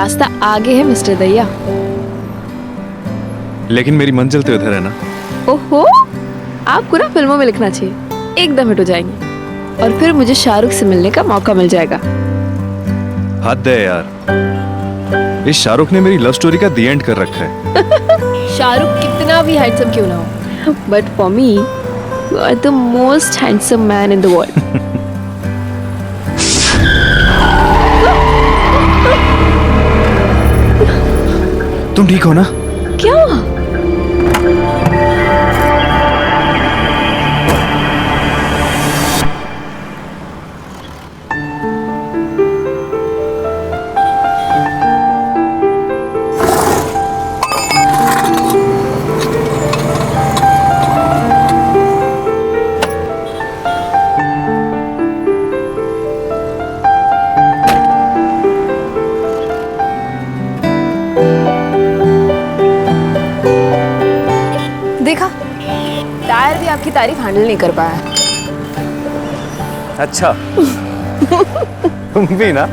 रास्ता आगे है मिस्टर दैया। लेकिन मेरी मंजिल तो इधर है ना। ओहो, आपको ना फिल्मों में लिखना चाहिए, एकदम हिट हो जाएंगे और फिर मुझे शाहरुख से मिलने का मौका मिल जाएगा। हद है यार, इस शाहरुख ने मेरी लव स्टोरी का दी एंड कर रखा है। शाहरुख कितना भी हैंडसम क्यों ना हो, but for me you are the most handsome man in the world. तुम ठीक हो ना? क्या? देखा, टायर भी आपकी तारीफ हैंडल नहीं कर पाया। अच्छा। तुम भी ना।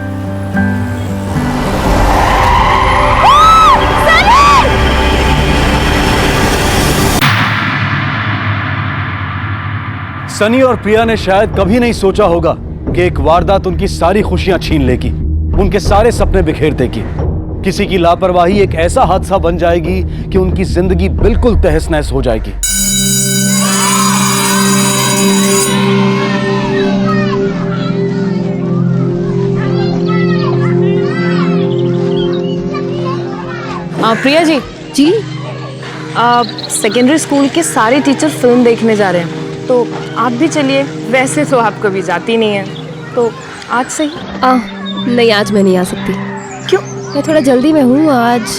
सनी और प्रिया ने शायद कभी नहीं सोचा होगा कि एक वारदात उनकी सारी खुशियां छीन लेगी, उनके सारे सपने बिखेर देगी। किसी की लापरवाही एक ऐसा हादसा बन जाएगी कि उनकी जिंदगी बिल्कुल तहस नहस हो जाएगी। प्रिया जी जी, सेकेंडरी स्कूल के सारे टीचर फिल्म देखने जा रहे हैं, तो आप भी चलिए। वैसे तो आप कभी जाती नहीं है, तो आज सही। नहीं, आज मैं नहीं आ सकती। क्यों? मैं थोड़ा जल्दी में हूँ, आज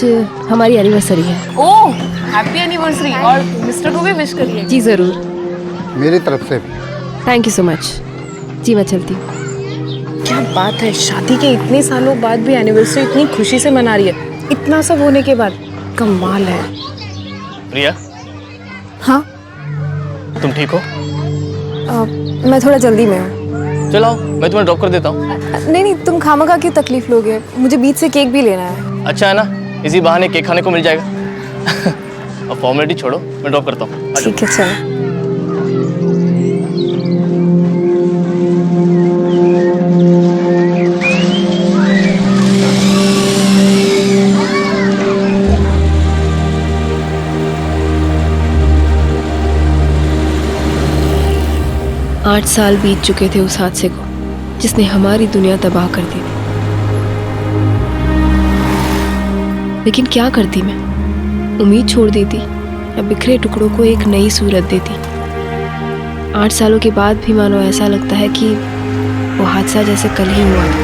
हमारी एनिवर्सरी है। ओह, हैप्पी एनिवर्सरी, और मिस्टर को भी विश करिए। जी जरूर, मेरी तरफ से भी। Thank you so much. जी मैं चलती हूँ। क्या बात है, शादी के इतने सालों बाद भी एनिवर्सरी इतनी खुशी से मना रही है, इतना सब होने के बाद। कमाल है। प्रिया, हाँ तुम ठीक हो? मैं थोड़ा जल्दी में हूँ। चलो मैं तुम्हें ड्रॉप कर देता हूँ। नहीं नहीं, तुम खामखा की तकलीफ लोगे, मुझे बीच से केक भी लेना है। अच्छा है ना, इसी बहाने केक खाने को मिल जाएगा। अब फॉर्मेलिटी छोड़ो, मैं ड्रॉप करता हूँ। ठीक है, चलो। आठ साल बीत चुके थे उस हादसे को, जिसने हमारी दुनिया तबाह कर दी थी। लेकिन क्या करती मैं? उम्मीद छोड़ देती या बिखरे टुकड़ों को एक नई सूरत देती? 8 सालों के बाद भी मानो ऐसा लगता है कि वो हादसा जैसे कल ही हुआ था।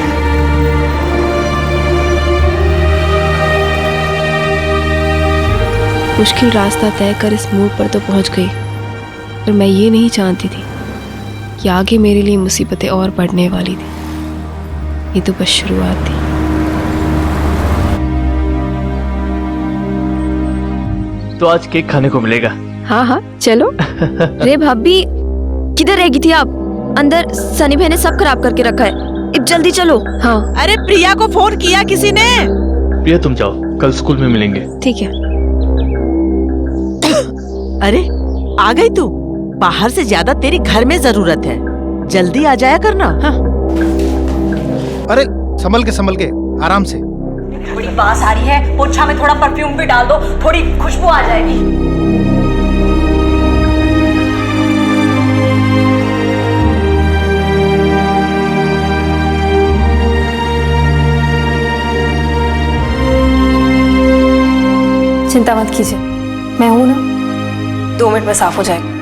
मुश्किल रास्ता तय कर इस मोड़ पर तो पहुंच गई, पर मैं ये नहीं चाहती थी कि आगे मेरे लिए मुसीबतें और बढ़ने वाली थी। ये तो बस शुरुआत थी। तो आज केक खाने को मिलेगा। हाँ हाँ चलो। रे भाभी, किधर रहेगी थी आप? अंदर सनी भाई ने सब खराब करके रखा है, अब जल्दी चलो। हाँ अरे प्रिया को फोन किया किसी ने? प्रिया तुम जाओ, कल स्कूल में मिलेंगे। ठीक है। अरे आ गई तू? बाहर से ज्यादा तेरी घर में जरूरत है, जल्दी आ जाया करना। हाँ। अरे संभल के आराम से। थोड़ी बास आ रही है, पोछा में थोड़ा परफ्यूम भी डाल दो, थोड़ी खुशबू आ जाएगी। चिंता मत कीजिए, मैं हूं ना, 2 मिनट में साफ हो जाएगा।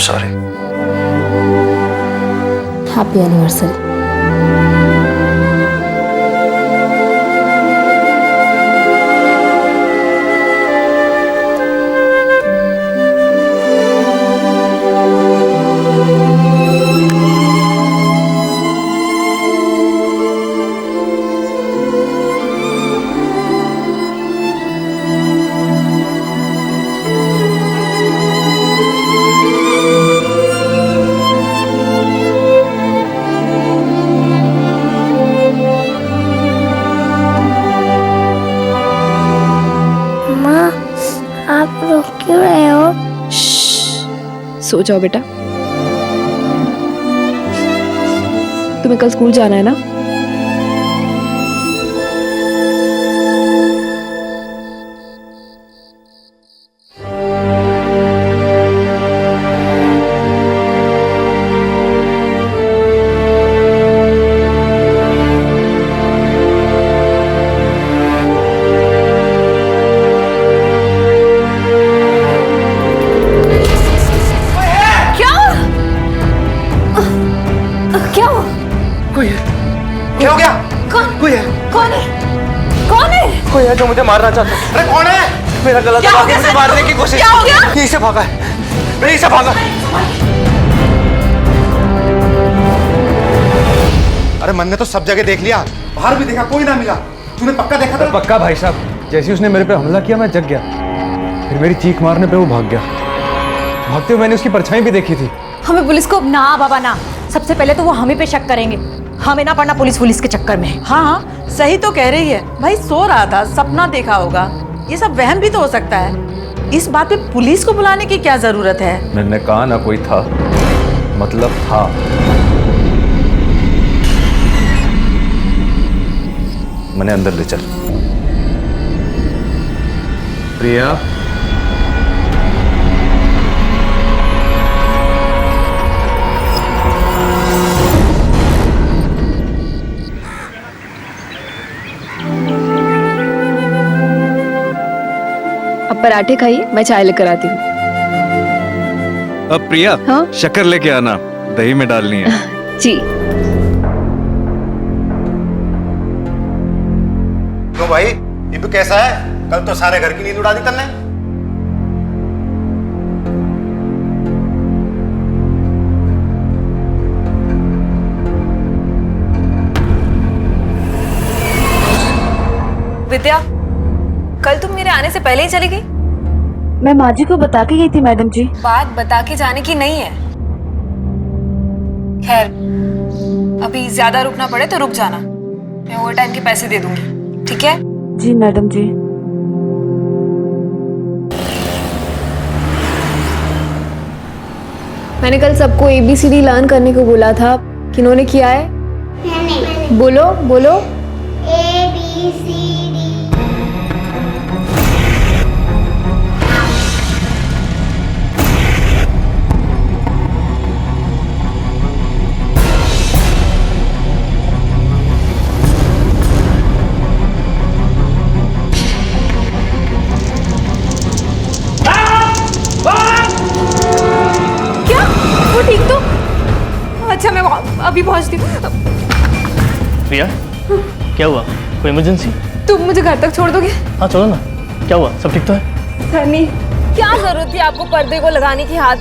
सॉरी। Happy anniversary. आप रो क्यों रहे हो? सो जाओ बेटा। तुम्हें कल स्कूल जाना है ना? क्या हो गया? कोई है? कौन है? कौन है? कोई है जो मुझे मारना चाहता है। अरे कौन है? मेरा गला दबा के मुझे मारने की कोशिश। क्या हो गया? यहीं से भागा है, यहीं से भागा। अरे मन ने तो सब जगह देख लिया, बाहर भी देखा, कोई ना मिला। तूने पक्का देखा था? पक्का भाई साहब, जैसे उसने मेरे पे हमला किया मैं जग गया, फिर मेरी चीख मारने पे वो भाग गया। भागते हुए मैंने उसकी परछाई भी देखी थी। हमें पुलिस को ना बाबा ना, सबसे पहले तो वो हमें पे शक करेंगे, हमें ना पड़ना पुलिस के चक्कर में। हाँ सही तो कह रही है भाई, सो रहा था, सपना देखा होगा, ये सब वहम भी तो हो सकता है। इस बात पे पुलिस को बुलाने की क्या जरूरत है? मैंने कहा ना कोई था, मतलब था। मैंने अंदर ले चल। प्रिया, अब पराठे खाइए, मैं चाय लेकर आती हूँ। अब प्रिया, हाँ? शक्कर लेके आना, दही में डालनी है। जी। क्यों भाई, इब्बू कैसा है? कल तो सारे घर की नींद उड़ा दी तन्ने। विद्या, कल तुम मेरे आने से पहले ही चली गई? मैं माँ जी को बता के गई थी मैडम जी। बात बता के जाने की नहीं है। खैर, अभी ज्यादा रुकना पड़े तो रुक जाना, मैं ओवर टाइम के पैसे दे दूंगी, ठीक है? जी मैडम जी। मैंने कल सबको ABCD लर्न करने को बोला था, किन्होंने किया है? मैंने। बोलो बोलो। ABCD। क्या? वो ठीक तो? अच्छा, मैं अभी पहुंचती हूँ। प्रिया, क्या हुआ? कोई इमरजेंसी? तुम मुझे घर तक छोड़ दोगे? हाँ चलो ना, क्या हुआ? सब ठीक तो है? सनी, क्या जरूरत थी आपको पर्दे को लगाने की? हाथ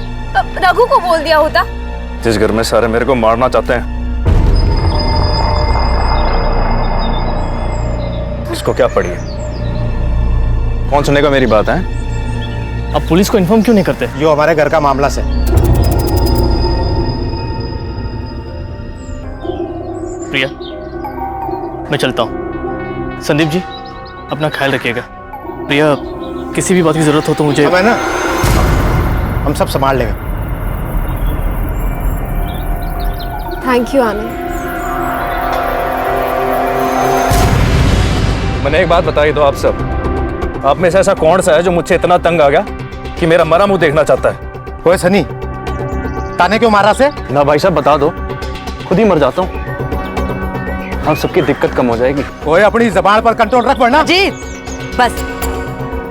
रघु को बोल दिया होता। जिस घर में सारे मेरे को मारना चाहते हैं, उसको क्या पड़ी है? कौन सुनेगा मेरी बात है? अब पुलिस को इन्फॉर्म क्यों नहीं करते? यो हमारे घर का मामला से। प्रिया, मैं चलता हूँ। संदीप जी, अपना ख्याल रखिएगा। प्रिया, किसी भी बात की जरूरत हो तो मुझे। है ना, हम सब संभाल लेंगे। थैंक यू आनंद। मैंने एक बात बताई दो आप सब, आप में से ऐसा कौन सा है जो मुझसे इतना तंग आ गया कि मेरा मरा मुंह देखना चाहता है? ओए सनी, ताने क्यों मारा से? ना भाई साहब बता दो, खुद ही मर जाता हूँ, हम सबकी दिक्कत कम हो जाएगी। ओए अपनी जबान पर कंट्रोल रख वरना। जी बस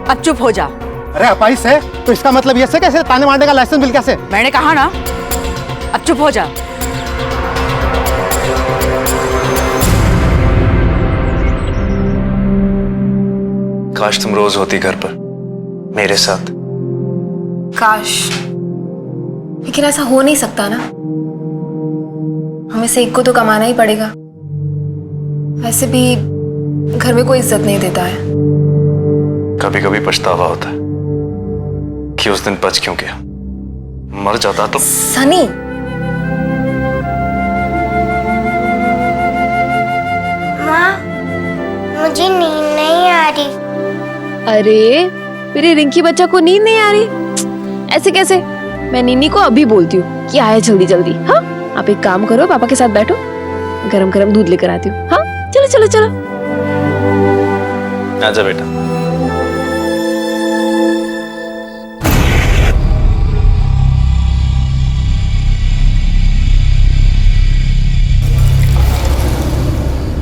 अब चुप हो जा, अरे अपाइस है तो इसका मतलब ये से कैसे ताने मारने का लाइसेंस मिल कैसे? मैंने कहा ना, अब चुप हो जा। काश तुम रोज होती घर पर मेरे साथ। काश, लेकिन ऐसा हो नहीं सकता ना। हमें से एक को तो कमाना ही पड़ेगा। वैसे भी घर में कोई इज्जत नहीं देता है। कभी कभी पछतावा होता है कि उस दिन बच क्यों गया। मर जाता तो। सनी, माँ, मुझे नींद नहीं आ रही। अरे मेरी रिंकी बच्चा को नींद नहीं आ रही? ऐसे कैसे? मैं नीनी को अभी बोलती हूँ कि आए जल्दी जल्दी। हाँ, आप एक काम करो, पापा के साथ बैठो, गरम गरम दूध लेकर आती हूँ। हाँ, चलो चलो चलो। आजा बेटा।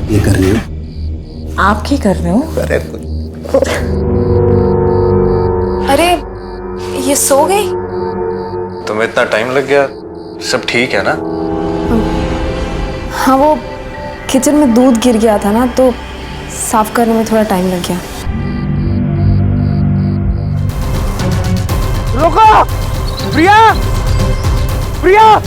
ये कर रही हो? आप क्या कर रहे हो? अरे अरे ये सो गई? तुम्हें इतना टाइम लग गया? सब ठीक है ना? हाँ, वो किचन में दूध गिर गया था ना, तो साफ करने में थोड़ा टाइम लग गया। रुको! प्रिया! प्रिया!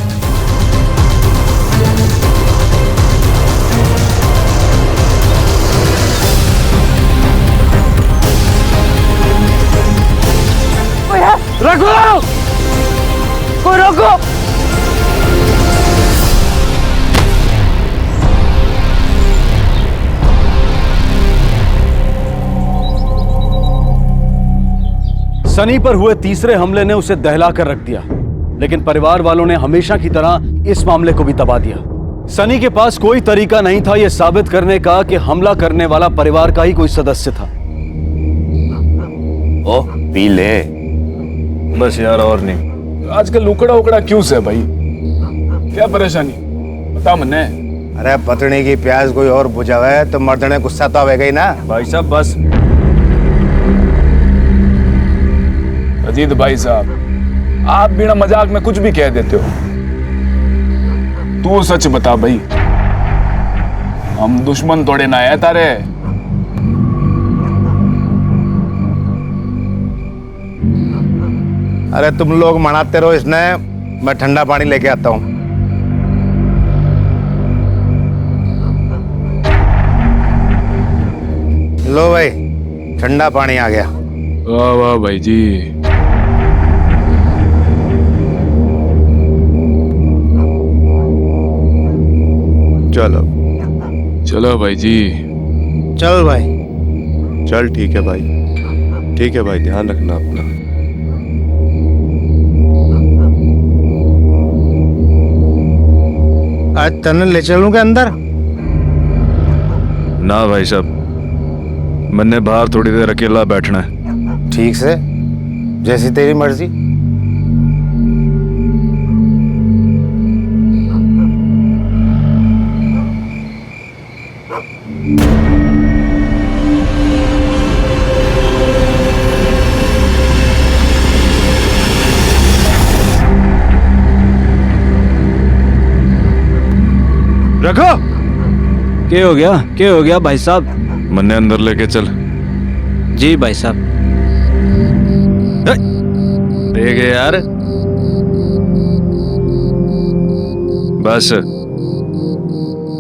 रखो! कोई रोको! सनी पर हुए तीसरे हमले ने उसे दहला कर रख दिया, लेकिन परिवार वालों ने हमेशा की तरह इस मामले को भी दबा दिया। सनी के पास कोई तरीका नहीं था यह साबित करने का कि हमला करने वाला परिवार का ही कोई सदस्य था। ओ पी ले। बस यार, और नहीं। आजकल उकड़ा उकड़ा क्यों से भाई? क्या परेशानी बता मन्ने। अरे पतनी की प्याज कोई और बुझावा है तो मर्दने गुस्सा तो आवेगा ही ना। भाई साहब बस। अजीत भाई साहब, आप बिना मजाक में कुछ भी कह देते हो। तू सच बता भाई, हम दुश्मन तोड़े ना है तारे। अरे तुम लोग मनाते रहो इसने, मैं ठंडा पानी लेके आता हूँ। लो भाई, ठंडा पानी आ गया। वाह वाह भाई जी। चलो चलो भाई जी। चल भाई। चल, ठीक है भाई। ठीक है भाई, ध्यान रखना अपना। आज तने ले चलूं क्या अंदर? ना भाई साहब, मैंने बाहर थोड़ी देर अकेला बैठना है। ठीक से, जैसी तेरी मर्जी। रखो। क्या हो गया? क्या हो गया भाई साहब? मन्ने अंदर लेके चल। जी भाई साहब। देख यार, बस।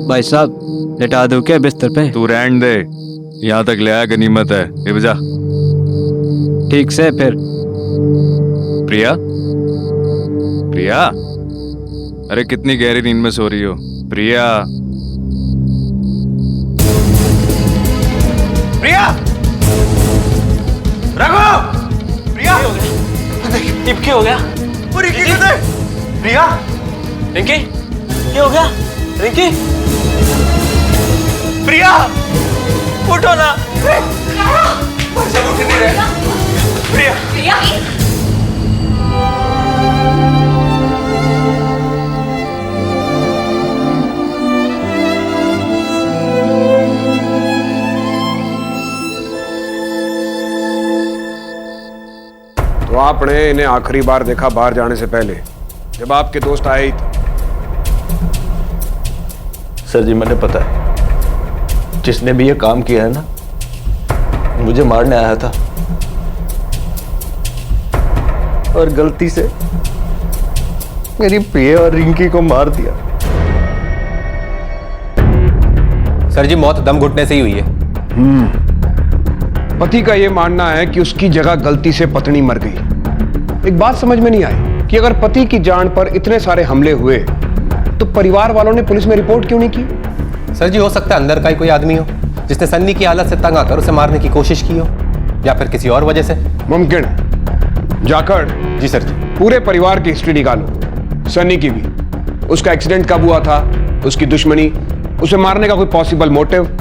भाई साहब लेटा दो क्या बिस्तर पे? तू रहन दे, यहाँ तक ले आया, गनीमत है। ये बजा। ठीक से फिर। प्रिया, प्रिया, अरे कितनी गहरी नींद में सो रही हो प्रिया? प्रिया! रघु! प्रिया! टिप क्या हो गया? रिंकी किधर? प्रिया! रिंकी, क्या हो गया? रिंकी, प्रिया! उठो ना। प्रिया! तो आपने इन्हें आखिरी बार देखा बाहर जाने से पहले, जब आपके दोस्त आए ही थे। सर जी, मैंने पता है जिसने भी ये काम किया है ना, मुझे मारने आया था और गलती से मेरी प्रिया और रिंकी को मार दिया। सर जी, मौत दम घुटने से ही हुई है। पति का यह मानना है कि उसकी जगह गलती से पत्नी मर गई। एक बात समझ में नहीं आई कि अगर पति की जान पर इतने सारे हमले हुए तो परिवार वालों ने पुलिस में रिपोर्ट क्यों नहीं की? सर जी, हो सकता है अंदर का ही कोई आदमी हो जिसने सन्नी की हालत से तंग आकर उसे मारने की कोशिश की हो, या फिर किसी और वजह से। मुमकिन है। जाकर जी सर जी, पूरे परिवार की हिस्ट्री निकालो, सन्नी की भी। उसका एक्सीडेंट कब हुआ था, उसकी दुश्मनी, उसे मारने का कोई पॉसिबल मोटिव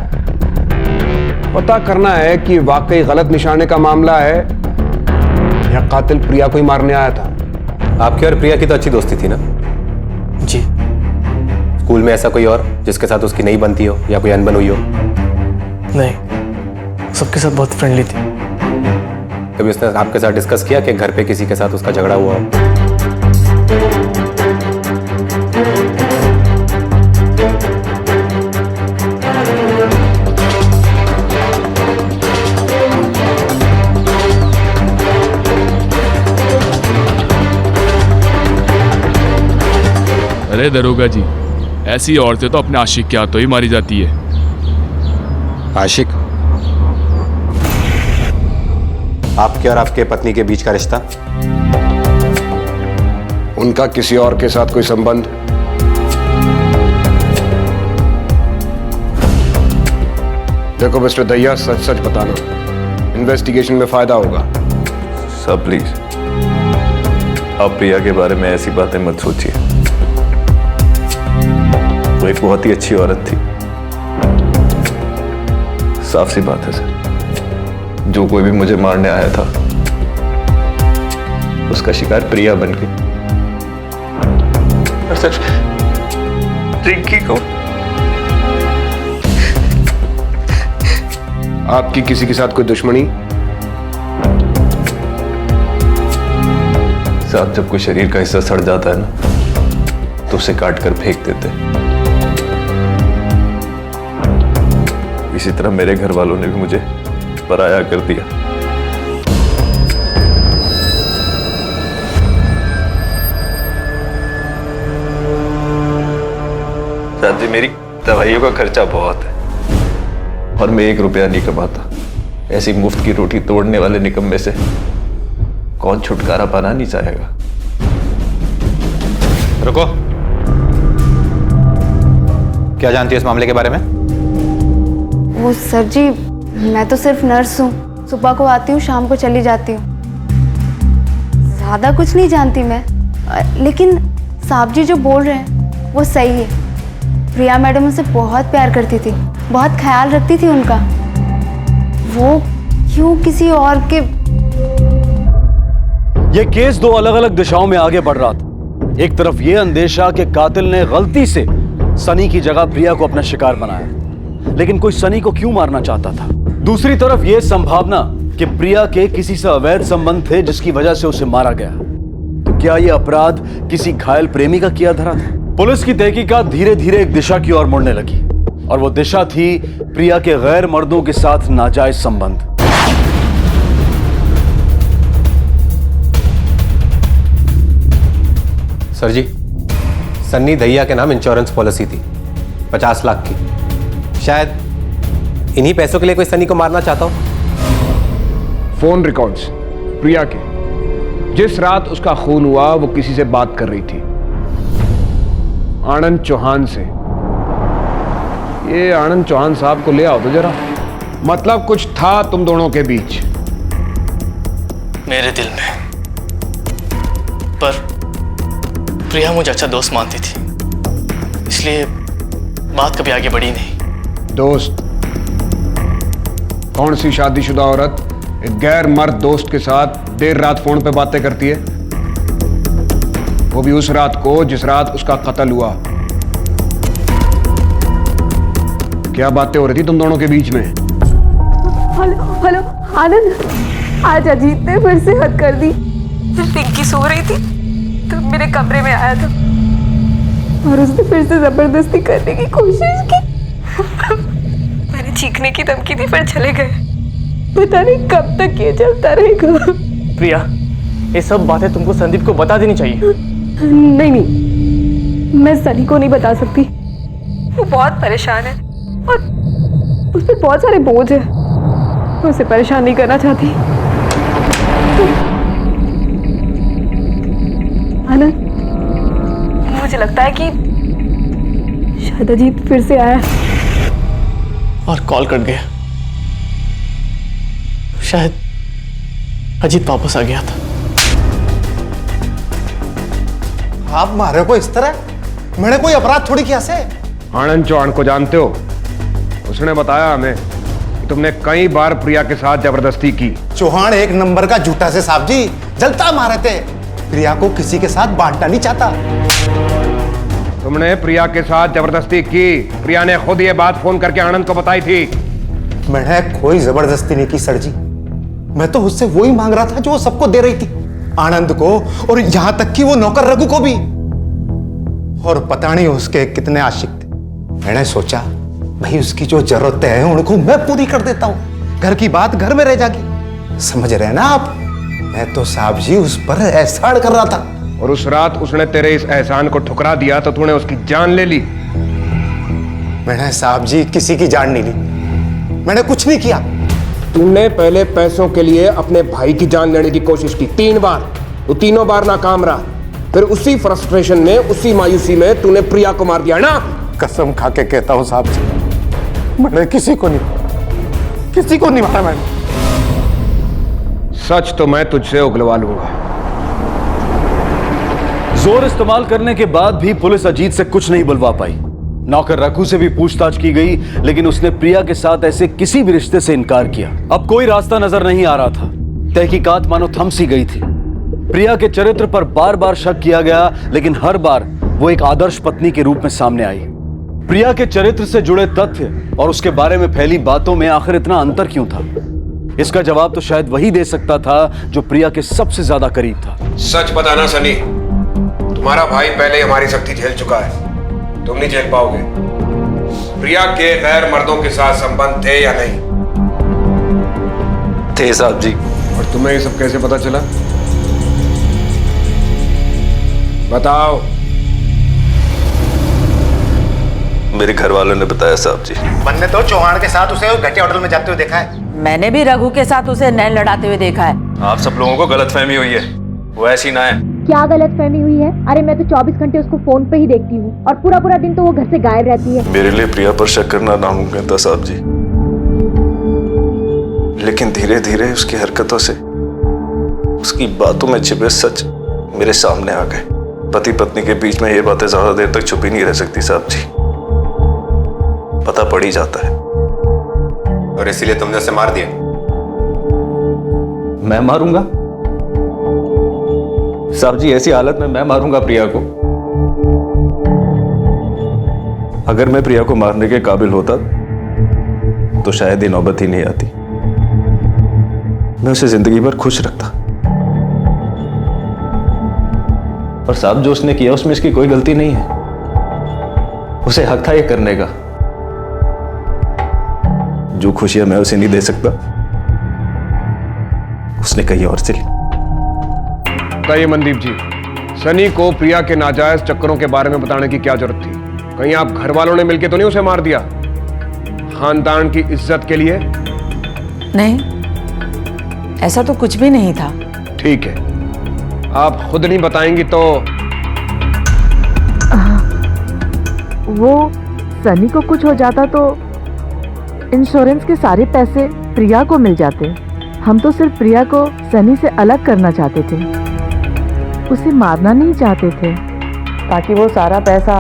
पता करना है कि वाकई गलत निशाने का मामला है या कातिल प्रिया को ही मारने आया था। आपकी और प्रिया की तो अच्छी दोस्ती थी ना? जी। स्कूल में ऐसा कोई और जिसके साथ उसकी नहीं बनती हो या कोई अनबन हुई हो? नहीं, सबके साथ बहुत फ्रेंडली थी। कभी उसने आपके साथ डिस्कस किया कि घर पे किसी के साथ उसका झगड़ा हुआ हो? अरे दरोगा जी, ऐसी औरतें तो अपने आशिक के हाथों ही मारी जाती है। आशिक? आपके और आपके पत्नी के बीच का रिश्ता? उनका किसी और के साथ कोई संबंध? देखो मिस्टर दहिया, सच सच बताना, इन्वेस्टिगेशन में फायदा होगा। सर प्लीज, आप प्रिया के बारे में ऐसी बातें मत सोचिए। वो एक बहुत ही अच्छी औरत थी। साफ सी बात है सर, जो कोई भी मुझे मारने आया था उसका शिकार प्रिया बन गई। सर, रिंकी को आपकी किसी के साथ कोई दुश्मनी? साहब, जब कोई शरीर का हिस्सा सड़ जाता है ना तो उसे काट कर फेंक देते हैं। इसी तरह मेरे घर वालों ने भी मुझे पराया कर दिया। साहब जी, मेरी दवाइयों का खर्चा बहुत है और मैं 1 रुपया नहीं कमाता। ऐसी मुफ्त की रोटी तोड़ने वाले निकम्मे से कौन छुटकारा पाना नहीं चाहेगा? रुको, क्या जानती है इस मामले के बारे में? वो सर जी, मैं तो सिर्फ नर्स हूँ। सुबह को आती हूँ, शाम को चली जाती हूँ। ज़्यादा कुछ नहीं जानती मैं, लेकिन साहब जी जो बोल रहे हैं वो सही है। प्रिया मैडम उनसे बहुत प्यार करती थी, बहुत ख्याल रखती थी उनका। वो क्यों किसी और के... ये केस 2 अलग अलग दिशाओं में आगे बढ़ रहा था। एक तरफ ये अंदेशा कि कातिल ने गलती से सनी की जगह प्रिया को अपना शिकार बनाया, लेकिन कोई सनी को क्यों मारना चाहता था। दूसरी तरफ यह संभावना कि प्रिया के किसी से अवैध संबंध थे जिसकी वजह से उसे मारा गया। तो क्या यह अपराध किसी घायल प्रेमी का किया धरा था? पुलिस की तहकीकात धीरे धीरे एक दिशा की ओर मुड़ने लगी, और वो दिशा थी प्रिया के गैर मर्दों के साथ नाजायज संबंध। सर जी, सन्नी दहिया के नाम इंश्योरेंस पॉलिसी थी 50 लाख की। शायद इन्हीं पैसों के लिए कोई सनी को मारना चाहता हो। फोन रिकॉर्ड्स प्रिया के, जिस रात उसका खून हुआ वो किसी से बात कर रही थी, आनंद चौहान से। ये आनंद चौहान साहब को ले आओ तो जरा, मतलब कुछ था तुम दोनों के बीच। मेरे दिल में, पर प्रिया मुझे अच्छा दोस्त मानती थी, इसलिए बात कभी आगे बढ़ी नहीं। दोस्त? कौन सी शादीशुदा औरत एक गैर मर्द दोस्त के साथ देर रात फोन पे बातें करती है, वो भी उस रात को जिस रात उसका कत्ल हुआ? क्या बातें हो रही थी तुम दोनों के बीच में? हेलो हेलो आनंद, आज अजीत ने फिर से हद कर दी। फिर पिंकी सो रही थी तो मेरे कमरे में आया था और उसने फिर से जबरदस्ती करने की कोशिश की। मैंने चीखने की धमकी दी पर चले गए। पता नहीं कब तक ये चलता रहेगा। प्रिया, ये सब बातें तुमको संदीप को बता देनी चाहिए। नहीं, मैं सनी को नहीं बता सकती। वो बहुत परेशान है और उस पर बहुत सारे बोझ है। मैं उसे परेशान नहीं करना चाहती। आनंद, मुझे लगता है कि शायद अजीत फिर से आया और कॉल कट गया। शायद अजीत वापस आ गया था। आप मारे को इस तरह? मैंने कोई अपराध थोड़ी किया से। आनंद चौहान को जानते हो? उसने बताया हमें कि तुमने कई बार प्रिया के साथ जबरदस्ती की। चौहान एक नंबर का झूठा से साहब जी, जलता मारे थे। प्रिया को किसी के साथ बांटना नहीं चाहता। तुमने प्रिया के साथ जबरदस्ती की। प्रिया ने खुद ये बात फोन करके आनंद को बताई थी। मैंने कोई जबरदस्ती नहीं की सर जी। मैं तो उससे वही मांग रहा था जो वो सबको दे रही थी, आनंद को और यहां तक कि वो नौकर रघु को भी। और पता नहीं उसके कितने आशिक थे। मैंने सोचा भाई उसकी जो जरूरतें हैं उनको मैं पूरी कर देता हूं। घर की बात घर में रह जाएगी। समझ रहे हैं ना आप? मैं तो साहब जी उस पर एहसान कर रहा था। और उस रात उसने तेरे इस एहसान को ठुकरा दिया तो तूने उसकी जान ले ली। मैंने साहब जी किसी की जान नहीं ली। मैंने कुछ नहीं किया। तूने पहले पैसों के लिए अपने भाई की जान लेने की कोशिश की 3 बार। वो तीनों बार नाकाम रहा। फिर उसी फ्रस्ट्रेशन में, उसी मायूसी में तूने प्रिया को मार दिया ना? कसम खा के कहता हूं साहब जी, मैंने किसी को नहीं मारा। मैंने सच तो मैं तुझसे उगलवा लूंगा। जोर इस्तेमाल करने के बाद भी पुलिस अजीत से कुछ नहीं बुलवा पाई। नौकर रघु से भी पूछताछ की गई, लेकिन उसने प्रिया के साथ ऐसे किसी भी रिश्ते से इनकार किया। अब कोई रास्ता नजर नहीं आ रहा था। तहकीकात मानो थम सी गई थी। प्रिया के चरित्र पर बार बार शक किया गया, लेकिन हर बार वो एक आदर्श पत्नी के रूप में सामने आई। प्रिया के चरित्र से जुड़े तथ्य और उसके बारे में फैली बातों में आखिर इतना अंतर क्यों था? इसका जवाब तो शायद वही दे सकता था जो प्रिया के सबसे ज्यादा करीब था। सच बताना सनी, तुम्हारा भाई पहले हमारी सख्ती झेल चुका है, तुम नहीं झेल पाओगे। प्रिया के गैर मर्दों के साथ संबंध थे या नहीं? थे साहब जी। और तुम्हें ये सब कैसे पता चला? बताओ। मेरे घर वालों ने बताया साहब जी। मैंने तो चौहान के साथ उसे घटिया होटल में जाते हुए देखा है। मैंने भी रघु के साथ उसे नैन लड़ाते हुए देखा है। आप सब लोगों को गलतफहमी हुई है, वो ऐसी ना है। क्या गलतफहमी हुई है? अरे मैं तो 24 घंटे उसको फोन पे ही देखती हूँ और पूरा पूरा दिन तो वो घर से गायब रहती है। मेरे लिए प्रिया पर शक करना नामुमकिन था साहब जी, लेकिन धीरे धीरे उसकी हरकतों से, उसकी बातों में छिपे सच मेरे सामने आ गए। पति पत्नी के बीच में ये बातें ज्यादा देर तक छुपी नहीं रह सकती साहब जी, पता पड़ ही जाता है। और इसीलिए तुमने उसे मार दिया? मैं मारूंगा साहब जी? ऐसी हालत में मैं मारूंगा प्रिया को? अगर मैं प्रिया को मारने के काबिल होता तो शायद ये नौबत ही नहीं आती। मैं उसे जिंदगी भर खुश रखता। और साहब जो उसने किया उसमें इसकी कोई गलती नहीं है। उसे हक था ये करने का। जो खुशियां मैं उसे नहीं दे सकता उसने कहीं और से ली। बताइए मनदीप जी, सनी को प्रिया के नाजायज चक्करों के बारे में बताने की क्या जरूरत थी? कहीं आप घर वालों ने मिलकर तो नहीं उसे मार दिया? खानदान की इज्जत के लिए? नहीं, ऐसा तो कुछ भी नहीं था। ठीक है, आप खुद नहीं बताएंगी तो? वो सनी को कुछ हो जाता तो इंश्योरेंस के सारे पैसे प्रिया को मिल जाते। हम तो सिर्फ प्रिया को सनी से अलग करना चाहते थे, उसे मारना नहीं चाहते थे ताकि वो सारा पैसा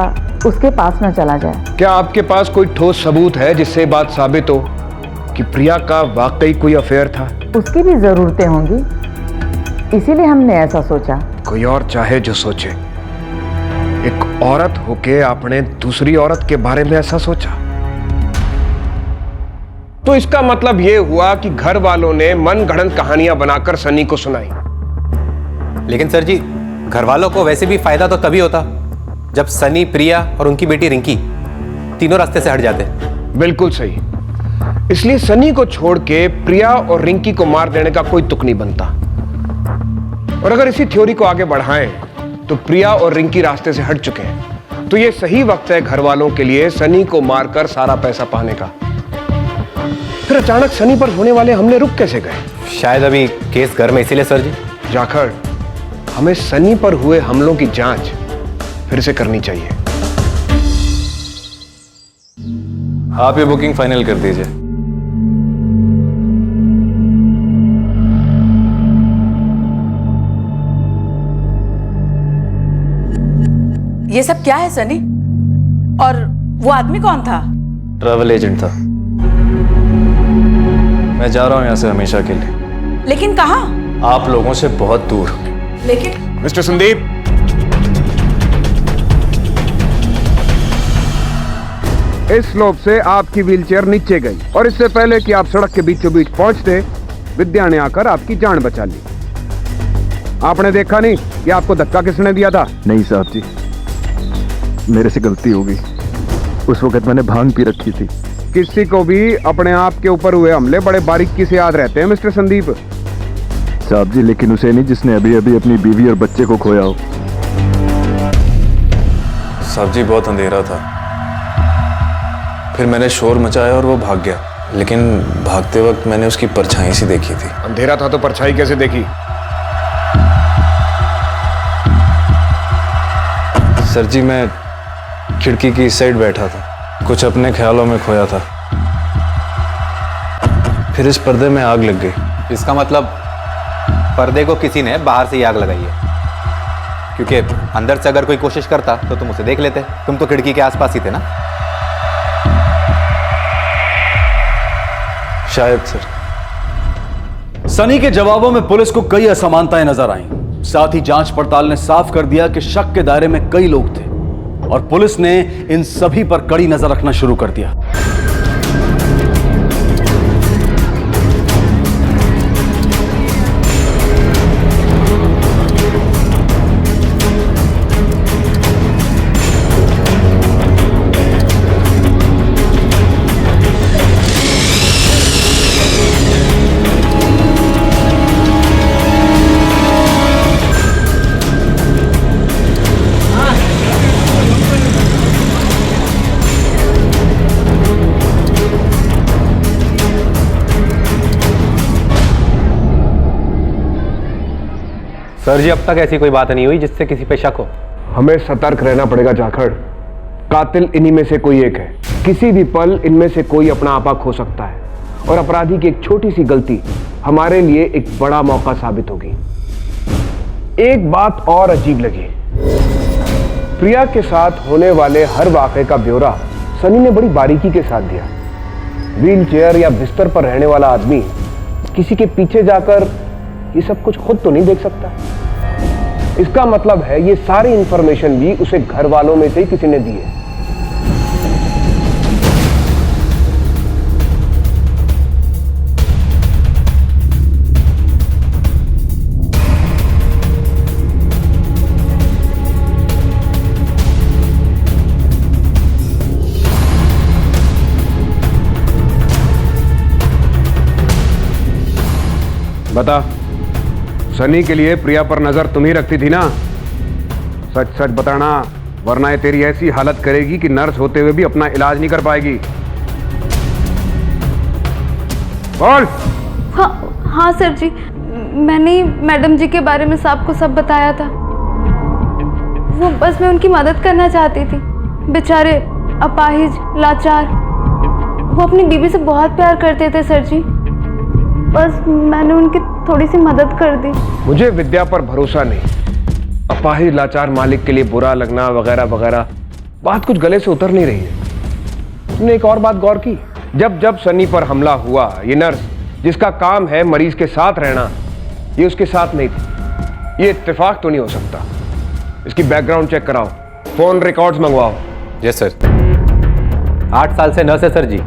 उसके पास न चला जाए। क्या आपके पास कोई ठोस सबूत है जिससे बात साबित हो कि प्रिया का वाकई कोई अफेयर था? उसकी भी जरूरतें होंगी, इसीलिए हमने ऐसा सोचा। कोई और चाहे जो सोचे, एक औरत होके आपने दूसरी औरत के बारे में ऐसा सोचा? तो इसका मतलब यह हुआ कि घर वालों ने मन गढ़ंत कहानियां बनाकर सनी को सुनाई। लेकिन सर जी, घर वालों को वैसे भी फायदा तो तभी होता जब सनी, प्रिया और उनकी बेटी रिंकी तीनों रास्ते से हट जाते। बिल्कुल सही। इसलिए सनी को छोड़ के प्रिया और रिंकी को मार देने का कोई तुक नहीं बनता। और अगर इसी थ्योरी को आगे बढ़ाएं तो प्रिया और रिंकी रास्ते से हट चुके हैं, तो ये सही वक्त है घर वालों के लिए सनी को मारकर सारा पैसा पाने का। फिर अचानक सनी पर होने वाले हमले रुक कैसे गए? शायद अभी केस घर में, इसीलिए सर जी। जाखड़, हमें सनी पर हुए हमलों की जांच फिर से करनी चाहिए। आप ये बुकिंग फाइनल कर दीजिए। ये सब क्या है सनी? और वो आदमी कौन था? ट्रैवल एजेंट था। मैं जा रहा हूं यहां से हमेशा के लिए। लेकिन कहाँ? आप लोगों से बहुत दूर। लेकिन मिस्टर संदीप, इस स्लोप से आपकी व्हीलचेयर नीचे गई और इससे पहले कि आप सड़क के बीचों बीच पहुंचते, विद्या ने आकर आपकी जान बचा ली। आपने देखा नहीं कि आपको धक्का किसने दिया था? नहीं साहब जी, मेरे से गलती हो गई। उस वक्त मैंने भांग पी रखी थी। किसी को भी अपने आप के ऊपर हुए हमले बड़े बारीकी से याद रहते हैं मिस्टर संदीप। साहब जी, लेकिन उसे नहीं जिसने अभी अभी अपनी बीवी और बच्चे को खोया हो। साहब जी, बहुत अंधेरा था। फिर मैंने शोर मचाया और वो भाग गया, लेकिन भागते वक्त मैंने उसकी परछाई सी देखी थी। अंधेरा था तो परछाई कैसे देखी? सर जी, मैं खिड़की की इस साइड बैठा था, कुछ अपने ख्यालों में खोया था। फिर इस पर्दे में आग लग गई। इसका मतलब पर्दे को किसी ने बाहर से ही आग लगाई है, क्योंकि अंदर से अगर कोई कोशिश करता तो तुम उसे देख लेते। तुम तो खिड़की के आसपास ही थे ना। शायद सर। सनी के जवाबों में पुलिस को कई असमानताएं नजर आईं। साथ ही जांच पड़ताल ने साफ कर दिया कि शक के दायरे में कई लोग थे और पुलिस ने इन सभी पर कड़ी नजर रखना शुरू कर दिया। सर जी, अब तक ऐसी कोई बात नहीं हुई जिससे किसी पे शक हो। हमें सतर्क रहना पड़ेगा जाखड़। कातिल इन्हीं में से कोई एक है। किसी भी पल इनमें से कोई अपना आपा खो सकता है और अपराधी की एक छोटी सी गलती हमारे लिए एक बड़ा मौका साबित होगी। एक बात और अजीब लगी, प्रिया के साथ होने वाले हर वाकये का ब्यौरा सनी ने बड़ी बारीकी के साथ दिया। व्हीलचेयर या बिस्तर पर रहने वाला आदमी किसी के पीछे जाकर ये सब कुछ खुद तो नहीं देख सकता। इसका मतलब है ये सारी इंफॉर्मेशन भी उसे घर वालों में से ही किसी ने दी है। बता, सनी के लिए प्रिया पर नजर तुम ही रखती थी ना? सच सच बताना, वरना ये तेरी ऐसी हालत करेगी कि नर्स होते हुए भी अपना इलाज नहीं कर पाएगी। बोल। हाँ सर जी, मैंने ही मैडम जी के बारे में साहब को सब बताया था। वो बस मैं उनकी मदद करना चाहती थी। बेचारे अपाहिज, लाचार, वो अपनी बीवी से बहुत प्यार करते थे सर जी। बस मैंने उनकी थोड़ी सी मदद कर दी। मुझे विद्या पर भरोसा नहीं। अपाहिज लाचार मालिक के लिए बुरा लगना वगैरह वगैरह बात कुछ गले से उतर नहीं रही है। तुमने एक और बात गौर की? जब जब सनी पर हमला हुआ, ये नर्स जिसका काम है मरीज के साथ रहना, ये उसके साथ नहीं थी। ये इत्तेफाक तो नहीं हो सकता। इसकी बैकग्राउंड चेक कराओ, फोन रिकॉर्ड्स मंगवाओ। Yes sir. 8 साल से नर्स है सर जी,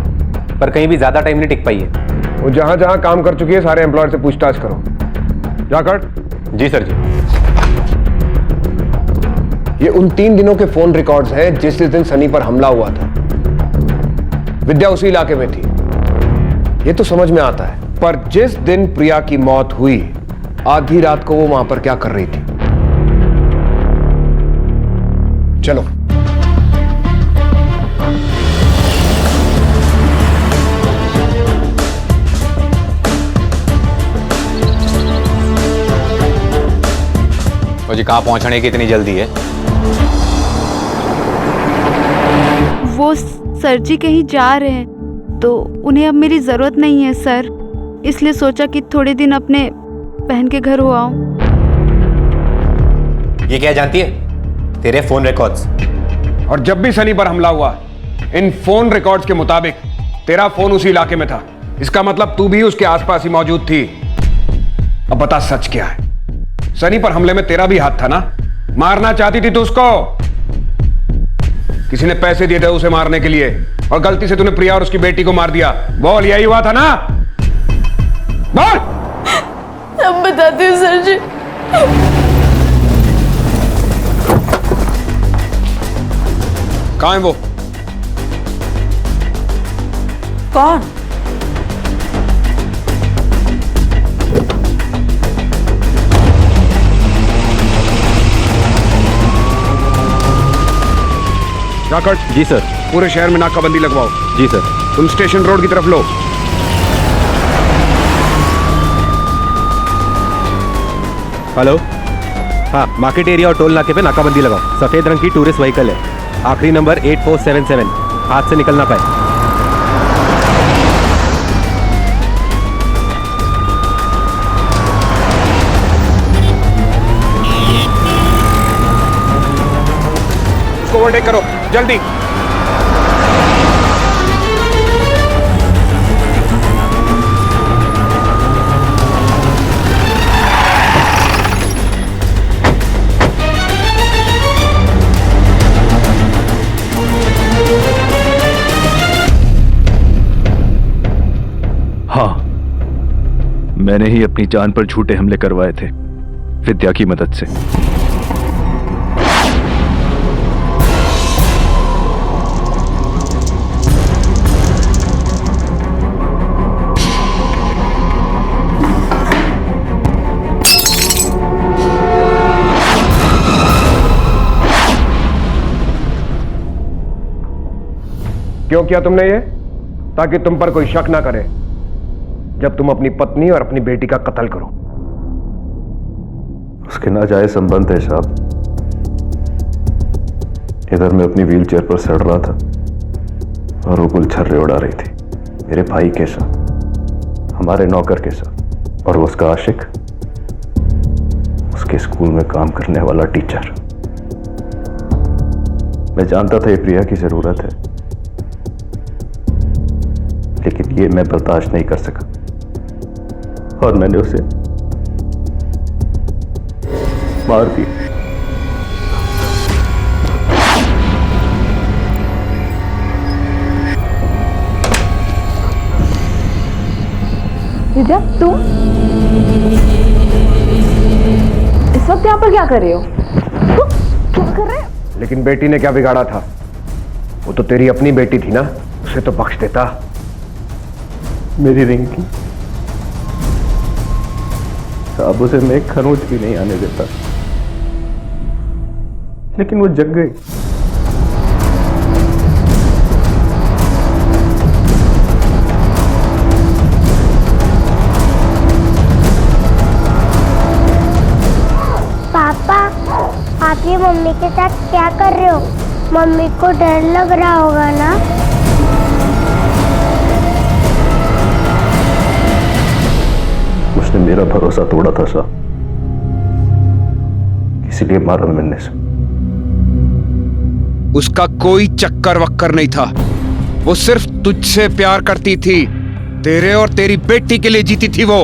पर कहीं भी ज्यादा टाइम नहीं टिक पाई है। वो जहां जहां काम कर चुकी है सारे एम्प्लॉयर से पूछताछ करो। जाकर। जी सर जी। ये उन 3 दिनों के फोन रिकॉर्ड्स हैं जिस दिन सनी पर हमला हुआ था। विद्या उसी इलाके में थी, ये तो समझ में आता है, पर जिस दिन प्रिया की मौत हुई आधी रात को वो वहां पर क्या कर रही थी? चलो। तो जी कहाँ पहुंचने की इतनी जल्दी है? वो सर जी कहीं जा रहे हैं तो उन्हें अब मेरी ज़रूरत नहीं है सर, इसलिए सोचा कि थोड़े दिन अपने बहन के घर हो आऊं। ये क्या जानती है? तेरे फोन रिकॉर्ड्स। और जब भी सनी पर हमला हुआ इन फोन रिकॉर्ड्स के मुताबिक तेरा फोन उसी इलाके में था। इसका मतलब तू भी उसके आसपास ही मौजूद थी। अब बता सच क्या है? सनी पर हमले में तेरा भी हाथ था ना? मारना चाहती थी तू उसको, किसी ने पैसे दिए थे उसे मारने के लिए और गलती से तूने प्रिया और उसकी बेटी को मार दिया। बोल, यही हुआ था ना? बोल। अब बताती हूँ सर जी। कहाँ है वो? कौन? जाकट। जी सर। पूरे शहर में नाकाबंदी लगवाओ। जी सर। तुम स्टेशन रोड की तरफ लो। हेलो, हाँ, मार्केट एरिया और टोल नाके पे नाकाबंदी लगाओ। सफेद रंग की टूरिस्ट व्हीकल है, आखिरी नंबर 8477, हाथ से निकल ना पाए। उसको ओवरटेक करो जल्दी। हाँ, मैंने ही अपनी जान पर झूठे हमले करवाए थे विद्या की मदद से। क्यों किया तुमने ये? ताकि तुम पर कोई शक ना करे जब तुम अपनी पत्नी और अपनी बेटी का कत्ल करो। उसके नाजायज संबंध है साहब। इधर मैं अपनी व्हील चेयर पर सड़ रहा था और वो गुलछर्रे उड़ा रही थी मेरे भाई के साथ, हमारे नौकर के साथ, और वो उसका आशिक, उसके स्कूल में काम करने वाला टीचर। मैं जानता था ये प्रिया की जरूरत है, लेकिन ये मैं बर्दाश्त नहीं कर सका और मैंने उसे मार दिया। विद्या, तुम इस वक्त यहाँ पर क्या कर रहे हो? क्या कर रहे हो? लेकिन बेटी ने क्या बिगाड़ा था? वो तो तेरी अपनी बेटी थी ना, उसे तो बख्श देता। मेरी रिंकी साहब, उसे मैं एक खरोंच भी नहीं आने देता, लेकिन वो जग गई। पापा, आप ये मम्मी के साथ क्या कर रहे हो? मम्मी को डर लग रहा होगा ना? उसने मेरा भरोसा तोड़ा था साहब, इसीलिए मारा मैंने से। उसका कोई चक्कर वक्कर नहीं था, वो सिर्फ तुझसे प्यार करती थी, तेरे और तेरी बेटी के लिए जीती थी वो।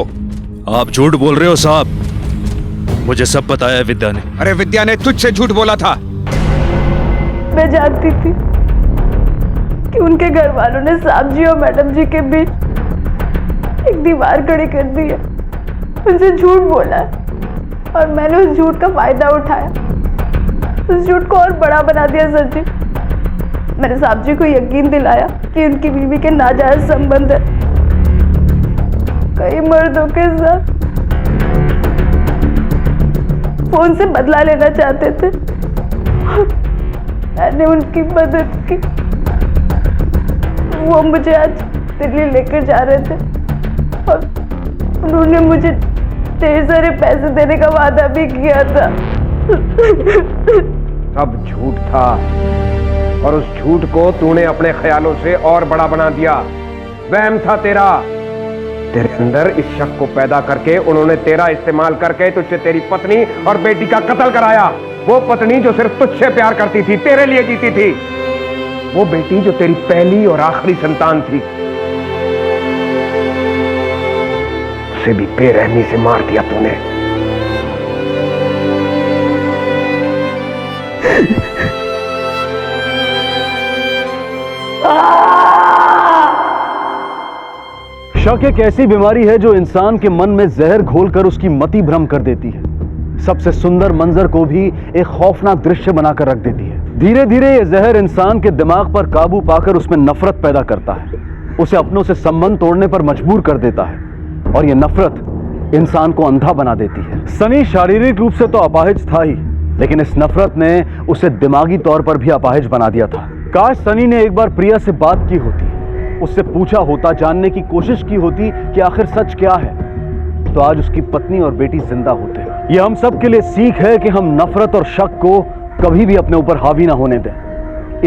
आप झूठ बोल रहे हो साहब, मुझे सब बताया विद्या ने। अरे विद्या ने तुझसे झूठ बोला था। मैं जानती थी कि उनके घर वालों ने साहब जी और मैडम जी के बीच एक दीवार खड़ी कर दी है, उनसे झूठ बोला है और मैंने उस झूठ का फायदा उठाया। उस झूठ को और बड़ा बना दिया सर जी। मैंने साहब जी को यकीन दिलाया कि उनकी बीवी के नाजायज संबंध है कई मर्दों के साथ, फोन से बदला लेना चाहते थे। मैंने उनकी मदद की। वो मुझे आज दिल्ली लेकर जा रहे थे और उन्होंने मुझे ढेर सारे पैसे देने का वादा भी किया था। सब झूठ था और उस झूठ को तूने अपने ख्यालों से और बड़ा बना दिया। वहम था तेरा। तेरे अंदर इस शक को पैदा करके उन्होंने तेरा इस्तेमाल करके तुझसे तेरी पत्नी और बेटी का कत्ल कराया। वो पत्नी जो सिर्फ तुझसे प्यार करती थी, तेरे लिए जीती थी। वो बेटी जो तेरी पहली और आखिरी संतान थी, उसे भी बेरहमी से मार दिया तूने। शक एक ऐसी बीमारी है जो इंसान के मन में जहर घोलकर उसकी मति भ्रम कर देती है। सबसे सुंदर मंजर को भी एक खौफनाक दृश्य बनाकर रख देती है। धीरे धीरे यह जहर इंसान के दिमाग पर काबू पाकर उसमें नफरत पैदा करता है, उसे अपनों से संबंध तोड़ने पर मजबूर कर देता है और यह नफरत इंसान को अंधा बना देती है। सनी शारीरिक रूप से तो अपाहिज था ही, लेकिन इस नफरत ने उसे दिमागी तौर पर भी अपाहिज बना दिया था। काश सनी ने एक बार प्रिया से बात की होती, उससे पूछा होता, जानने की कोशिश की होती कि आखिर सच क्या है, तो आज उसकी पत्नी और बेटी जिंदा होते। यह हम सब के लिए सीख है कि हम नफरत और शक को कभी भी अपने ऊपर हावी ना होने दें।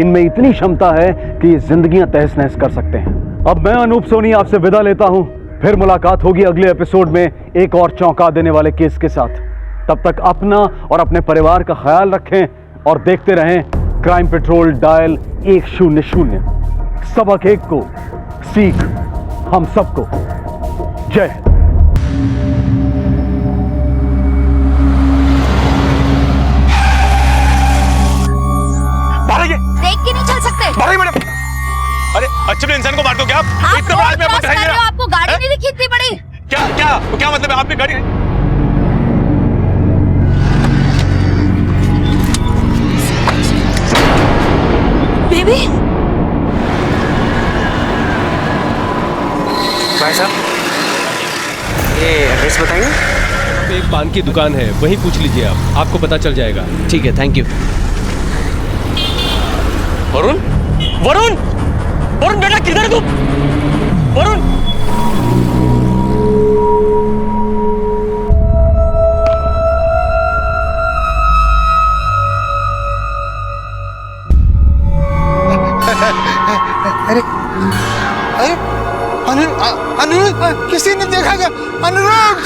इनमें इतनी क्षमता है कि ये जिंदगियां तहस नहस कर सकते हैं। अब मैं अनूप सोनी आपसे विदा लेता हूं। फिर मुलाकात होगी अगले एपिसोड में एक और चौंका देने वाले केस के साथ। तब तक अपना और अपने परिवार का ख्याल रखें और देखते रहें क्राइम पेट्रोल डायल 100। सबक एक को, सीख हम सबको। जय हिंद। देख के नहीं चल सकते। मैडम, अरे अच्छे इंसान को मार दो क्या आप? इतना बड़ा आदमी क्रॉस कर रहे हो, आपको गाड़ी नहीं दिखी इतनी बड़ी? क्या क्या क्या मतलब है? आपकी गाड़ी बेबी। भाई साहब, ये एड्रेस बताएंगे? एक पान की दुकान है, वहीं पूछ लीजिए आप, आपको पता चल जाएगा। ठीक है, थैंक यू। वरुण, वरुण, वरुण बेटा किधर है तुम? वरुण, अरे अरे अनुराग, किसी ने देखा क्या? अनुराग!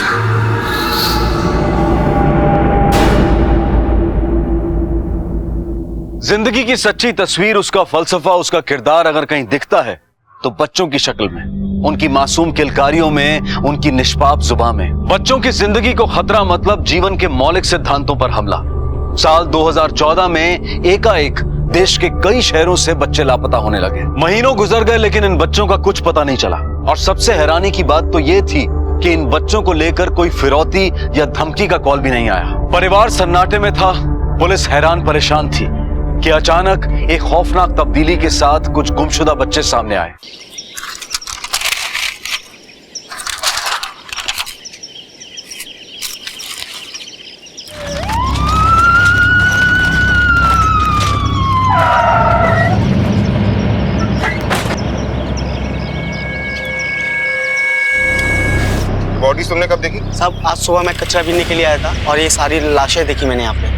जिंदगी की सच्ची तस्वीर, उसका फलसफा, उसका किरदार अगर कहीं दिखता है तो बच्चों की शक्ल में, उनकी मासूम किलकारियों में, उनकी निष्पाप जुबान में। बच्चों की जिंदगी को खतरा मतलब जीवन के मौलिक सिद्धांतों पर हमला। साल 2014 में एकाएक देश के कई शहरों से बच्चे लापता होने लगे। महीनों गुजर गए लेकिन इन बच्चों का कुछ पता नहीं चला। और सबसे हैरानी की बात तो यह थी कि इन बच्चों को लेकर कोई फिरौती या धमकी का कॉल भी नहीं आया। परिवार सन्नाटे में था, पुलिस हैरान परेशान थी कि अचानक एक खौफनाक तब्दीली के साथ कुछ गुमशुदा बच्चे सामने आए। बॉडी तुमने कब देखी? साहब आज सुबह मैं कचरा बीनने के लिए आया था और ये सारी लाशें देखी मैंने यहाँ पे।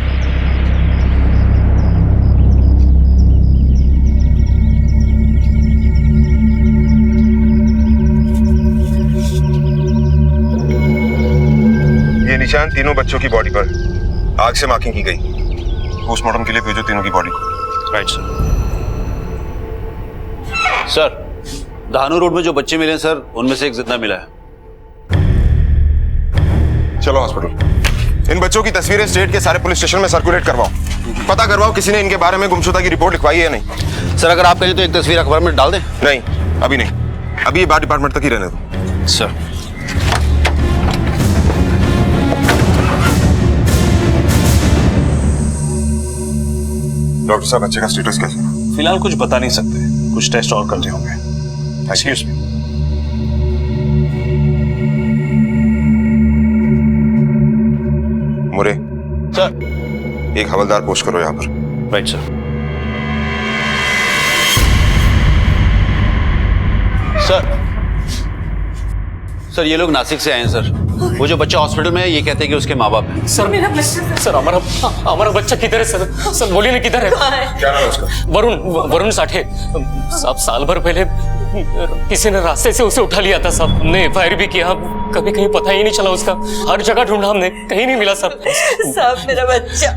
ये निशान तीनों बच्चों की बॉडी पर आग से मार्किंग की गई। पोस्टमार्टम के लिए भेजो तीनों की बॉडी को। Right sir. सर, धानु रोड में जो बच्चे मिले सर, उनमें से एक जिंदा मिला है। चलो हॉस्पिटल। इन बच्चों की तस्वीरें स्टेट के सारे पुलिस स्टेशन में सर्कुलेट करवाओ। पता करवाओ किसी ने इनके बारे में गुमशुदा की रिपोर्ट लिखवाई है या नहीं। सर अगर आप कहें तो एक तस्वीर अखबार में डाल दें। नहीं, अभी नहीं, अभी ये बात डिपार्टमेंट तक ही रहने दो। सर डॉक्टर साहब बच्चे का स्टेटस कैसा है? फिलहाल कुछ बता नहीं सकते, कुछ टेस्ट और करने होंगे। Excuse me. मुरे सर। एक हवलदार पोस्ट करो यहाँ पर। Right sir. सर ये लोग नासिक से आए हैं सर। वो जो बच्चा हॉस्पिटल में है ये कहते हैं कि उसके माँ बाप हैं। सर मेरा बच्चा, सर हमारा बच्चा किधर है सर? सर बोलिए ना किधर है? क्या नाम है उसका? वरुण साठे साहब। साल भर पहले किसी ने रास्ते से उसे उठा लिया था साहब। हमने एफआईआर भी किया, कभी कहीं पता ही नहीं चला उसका। हर जगह ढूंढा हमने, कहीं नहीं मिला सर। साहब मेरा बच्चा।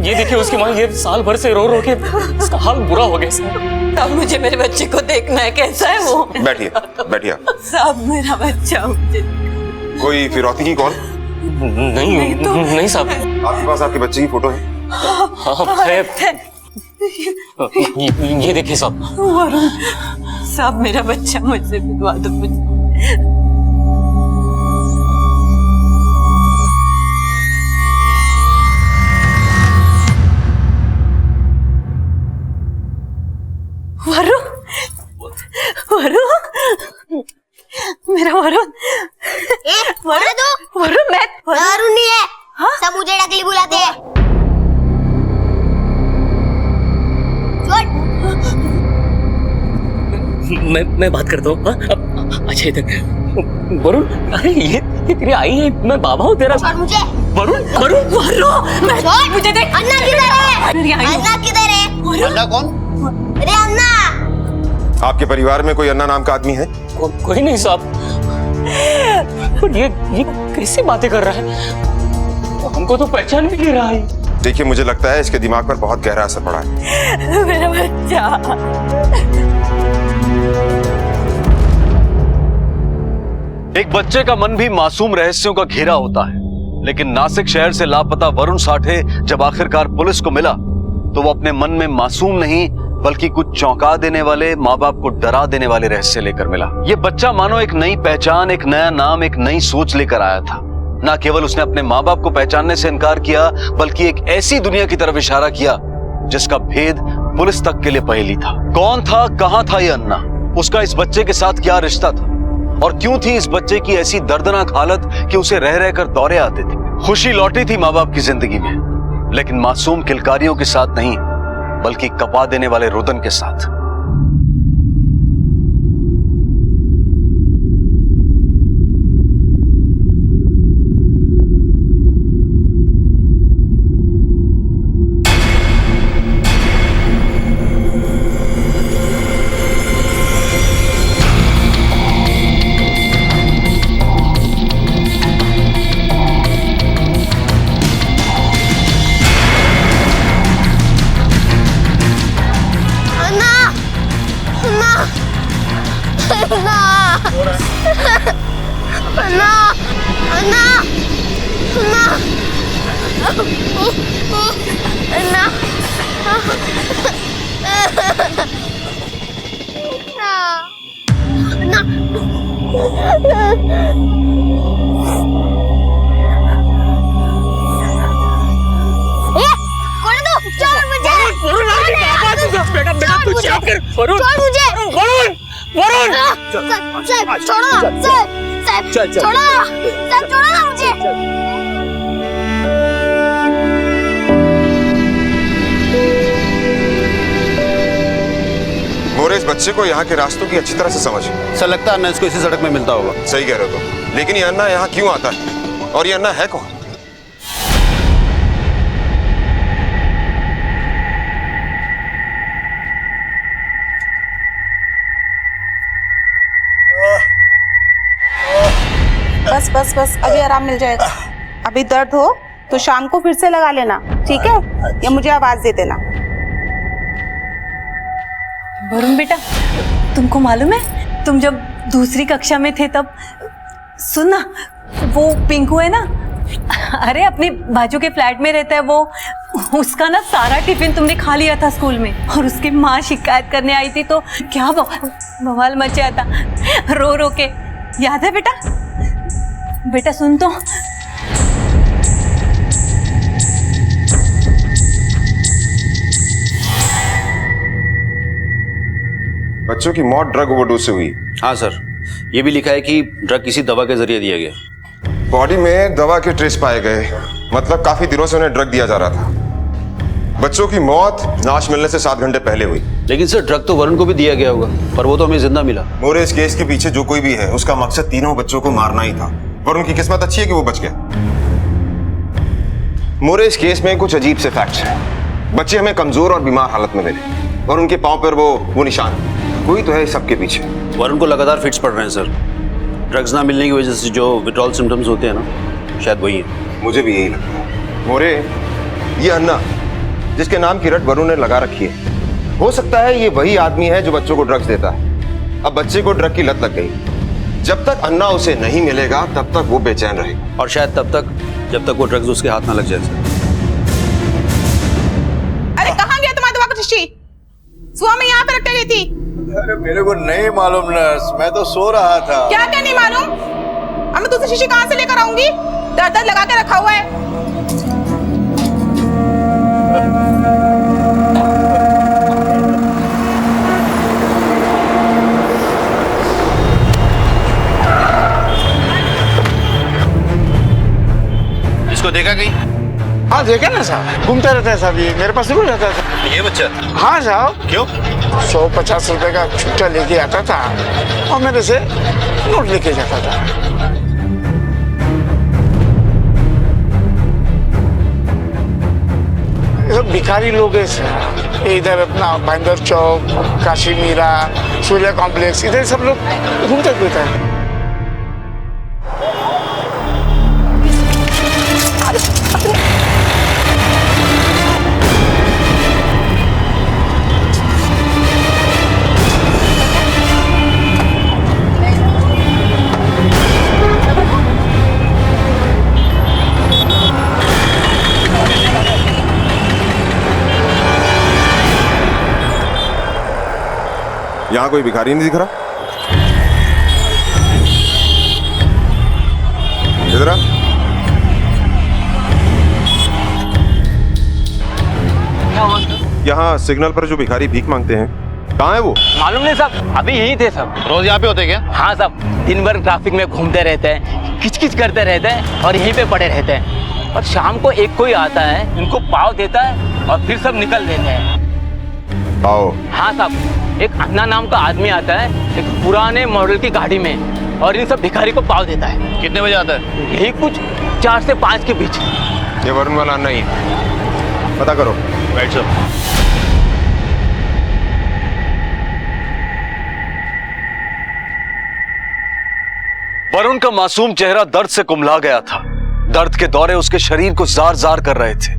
ये देखिए उसकी माँ ये साल भर से रो रो के उसका हाल बुरा हो गया सर। अब मुझे मेरे बच्चे को देखना है, कैसा है वो? बैठिए बैठिए आप। साहब मेरा बच्चा मुझे। कोई फिरौती की कॉल? नहीं साहब। आपके पास आपके बच्चे की फोटो है? हाँ है। ये देखिए साहब। वरुण साहब मेरा बच्चा मुझसे मिलवा दो मुझे। वरुण मेरा वरुण। वरुण मैं वरुण नहीं है। हाँ? सब मुझे डकली बुलाते हैं। मैं बात करता हूँ। अच्छा इधर वरुण। अरे ये तेरी आई है, मैं बाबा हूँ तेरा। मुझे वरुण मुझे देख। अन्ना किधर है? अन्ना किधर है? अन्ना कौन? अरे अन्ना। आपके परिवार में कोई अन्ना नाम का आदमी है? कोई नहीं साहब। ये कैसी बातें कर रहा है? हमको तो पहचान भी नहीं रहा है। देखिए मुझे लगता है इसके दिमाग पर बहुत गहरा असर पड़ा है। मेरा बच्चा। एक बच्चे का मन भी मासूम रहस्यों का घेरा होता है, लेकिन नासिक शहर से लापता वरुण साठे जब आखिरकार पुलिस को मिला तो वो अपने मन में मासूम नहीं बल्कि कुछ चौंका देने वाले, माँ बाप को डरा देने वाले रहस्य लेकर मिला। ये बच्चा मानो एक नई पहचान, एक नया नाम, एक नई सोच लेकर आया था। ना केवल उसने अपने माँ बाप को पहचानने से इनकार किया बल्कि एक ऐसी दुनिया की तरफ इशारा किया जिसका भेद पुलिस तक के लिए पहेली था। कौन था, कहां था ये अन्ना? उसका इस बच्चे के साथ क्या रिश्ता था और क्यों थी इस बच्चे की ऐसी दर्दनाक हालत कि उसे रह रहकर दौरे आते थे? खुशी लौटी थी माँ बाप की जिंदगी में, लेकिन मासूम किलकारियों के साथ नहीं बल्कि कपा देने वाले रुदन के साथ। मोरे, इस बच्चे को यहाँ के रास्तों की अच्छी तरह से समझ। सर लगता है अन्ना इसको इसी सड़क में मिलता होगा। सही कह रहे हो तो, लेकिन ये अन्ना यहाँ क्यों आता है और ये अन्ना है कौन? बस बस बस, अभी आराम मिल जाएगा। अभी दर्द हो तो शाम को फिर से लगा लेना, ठीक है? या मुझे आवाज दे देना। वरुण बेटा, तुमको मालूम है तुम जब दूसरी कक्षा में थे तब, सुन ना, वो पिंकू है ना, अरे अपने बाजू के फ्लैट में रहता है वो, उसका ना सारा टिफिन तुमने खा लिया था स्कूल में और उसकी माँ शिकायत करने आई थी तो क्या बवाल मचा था रो रो के। याद है बेटा? बेटा सुन तो, बच्चों की मौत ड्रग ओवरडोज से हुई। हाँ सर, ये भी लिखा है कि ड्रग किसी दवा के जरिए दिया गया। बॉडी में दवा के ट्रेस पाए गए, मतलब काफी दिनों से उन्हें ड्रग दिया जा रहा था। बच्चों की मौत लाश मिलने से 7 घंटे पहले हुई। लेकिन सर ड्रग तो वरुण को भी दिया गया होगा, पर वो तो हमें जिंदा मिला। मोरे, इस केस के पीछे जो कोई भी है उसका मकसद तीनों बच्चों को मारना ही था। वरुण की किस्मत अच्छी है कि वो बच गया। मोरे, इस केस में कुछ अजीब से फैक्ट्स हैं। बच्चे हमें कमजोर और बीमार हालत में मिले और उनके पांव पर वो निशान। कोई तो है इस सबके पीछे। वरुण को लगातार फिट्स पड़ रहे हैं सर। ड्रग्स ना मिलने की वजह से जो विड्रॉल सिम्टम्स होते हैं ना, शायद वही है। मुझे भी यही लगता है। मोरे, ये अन्ना जिसके नाम की रट वरुण ने लगा रखी है, हो सकता है ये वही आदमी है जो बच्चों को ड्रग्स देता है। अब बच्चे को ड्रग की लत लग गई। जब तक अन्ना उसे नहीं मिलेगा तब तक वो बेचैन रहेगा, और शायद तब तक जब तक वो ड्रग्स उसके हाथ ना लग जाए। अरे कहाँ गया तुम्हारा दवा का शीशी? सुबह में यहाँ पे रख गई थी। अरे मेरे को नहीं मालूम नर्स, मैं तो सो रहा था। क्या क्या नहीं मालूम? अब मैं तुझसे शीशी कहाँ से लेकर आऊंगी? दर लगा के रखा हुआ है। इसको देखा कहीं? हाँ देखा ना साहब, घूमता रहता है साहब, ये मेरे पास जरूर रहता था। ये बच्चा? हाँ साहब। क्यों? 150 रुपए का छुट्टा लेके आता था और मेरे से नोट लेके जाता था। ये सब भिखारी लोग हैं सर। इधर अपना भाईंदर चौक, काशी मीरा, सूर्या कॉम्प्लेक्स, इधर सब लोग घूमते फिरते हैं। यहाँ कोई भिखारी नहीं दिख रहा। इधर आ। यहाँ सिग्नल पर जो भिखारी भीख मांगते हैं, कहाँ है वो? मालूम नहीं साहब, अभी यहीं थे सब। रोज यहाँ पे होते क्या? हाँ साहब, दिन भर ट्रैफिक में घूमते रहते हैं, किचकिच करते रहते हैं और यहीं पे पड़े रहते हैं। और शाम को एक कोई आता है, इनको पाव देता है और फिर सब निकल देते हैं। पाव? हाँ साहब, एक अन्ना नाम का आदमी आता है एक पुराने मॉडल की गाड़ी में और इन सब भिखारी को पाव देता है। कितने बजे आता है? यही कुछ 4 से 5 के बीच। ये वरुण वाला अन्ना ही है, पता करो। Right sir. वरुण का मासूम चेहरा दर्द से कुम्हला गया था। दर्द के दौरे उसके शरीर को जार जार कर रहे थे,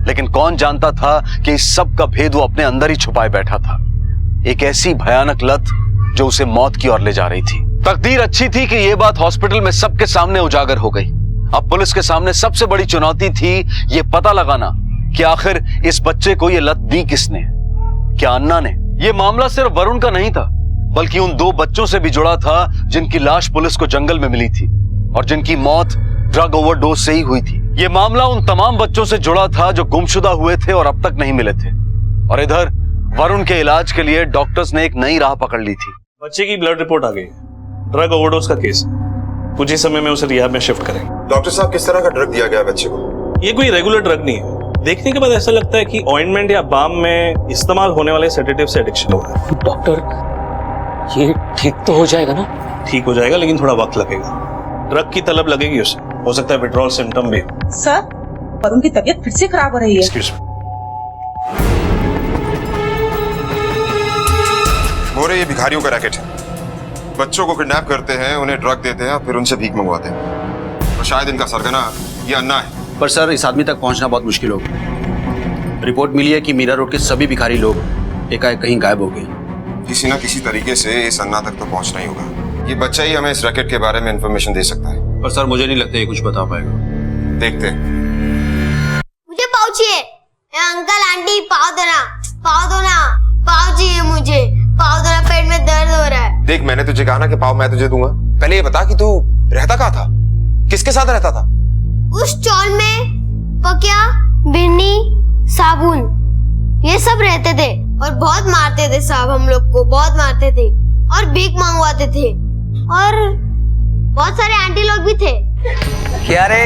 लेकिन कौन जानता था कि इस सब का भेद वो अपने अंदर ही छुपाए बैठा था। एक ऐसी भयानक लत जो उसे मौत की ओर ले जा रही थी। तकदीर अच्छी थी कि यह बात हॉस्पिटल में सबके सामने उजागर हो गई। अब पुलिस के सामने सबसे बड़ी चुनौती थी ये पता लगाना कि आखिर इस बच्चे को ये लत दी किसने। क्या अन्ना ने? यह मामला सिर्फ वरुण का नहीं था, बल्कि उन 2 बच्चों से भी जुड़ा था जिनकी लाश पुलिस को जंगल में मिली थी और जिनकी मौत ड्रग ओवरडोज से ही हुई थी। यह मामला उन तमाम बच्चों से जुड़ा था जो गुमशुदा हुए थे और अब तक नहीं मिले थे। और इधर वरुण के इलाज के लिए डॉक्टर्स ने एक नई राह पकड़ ली थी। बच्चे की ब्लड रिपोर्ट आ गई, ड्रग ओवरडोज का केस। कुछ ही समय में उसे रिहाब में शिफ्ट करेंगे। डॉक्टर साहब, किस तरह का ड्रग दिया गया बच्चे को? ये कोई रेगुलर ड्रग नहीं है। देखने के बाद ऐसा लगता है कि ऑइंटमेंट या बाम में इस्तेमाल होने वाले सेडेटिव से एडिक्शन हो रहा है। डॉक्टर, ये ठीक तो हो जाएगा ना? ठीक हो जाएगा, लेकिन थोड़ा वक्त लगेगा। ड्रग की तलब लगेगी उसे, हो सकता है विड्रॉल सिम्टम भी। सर, वरुण की तबीयत फिर से खराब हो रही है। Excuse me. मोरे, ये भिखारियों का रैकेट है। बच्चों को किडनैप करते हैं, उन्हें ड्रग देते हैं और फिर उनसे भीख मंगवाते हैं। और शायद इनका सरगना ये अन्ना है। पर सर, इस आदमी तक पहुंचना बहुत मुश्किल होगा। रिपोर्ट मिली है कि मीरा रोड के सभी भिखारी लोग एकाएक कहीं गायब हो गए। किसी ना किसी तरीके से इस अन्ना तक तो पहुंचना ही होगा। ये बच्चा ही हमें इस रैकेट के बारे में इंफॉर्मेशन दे सकता है। पर सर, मुझे नहीं लगता ये कुछ बता पाएगा। देखते हैं। मुझे पाव चाहिए। अंकल आंटी पाव दो ना, पाव दो ना, पाव चाहिए मुझे, पाव दो ना, पेट में दर्द हो रहा है। देख, मैंने तुझे कहा ना कि पाव मैं तुझे दूंगा। पहले ये बता कि तू रहता कहाँ था, किसके साथ रहता था? उस स्टॉल में पकिया, बिन्नी, साबुन, ये सब रहते थे। और बहुत मारते थे साहब, हम लोग को बहुत मारते थे और भीख मांगवाते थे और बहुत सारे आंटी लोग भी थे। क्या रे,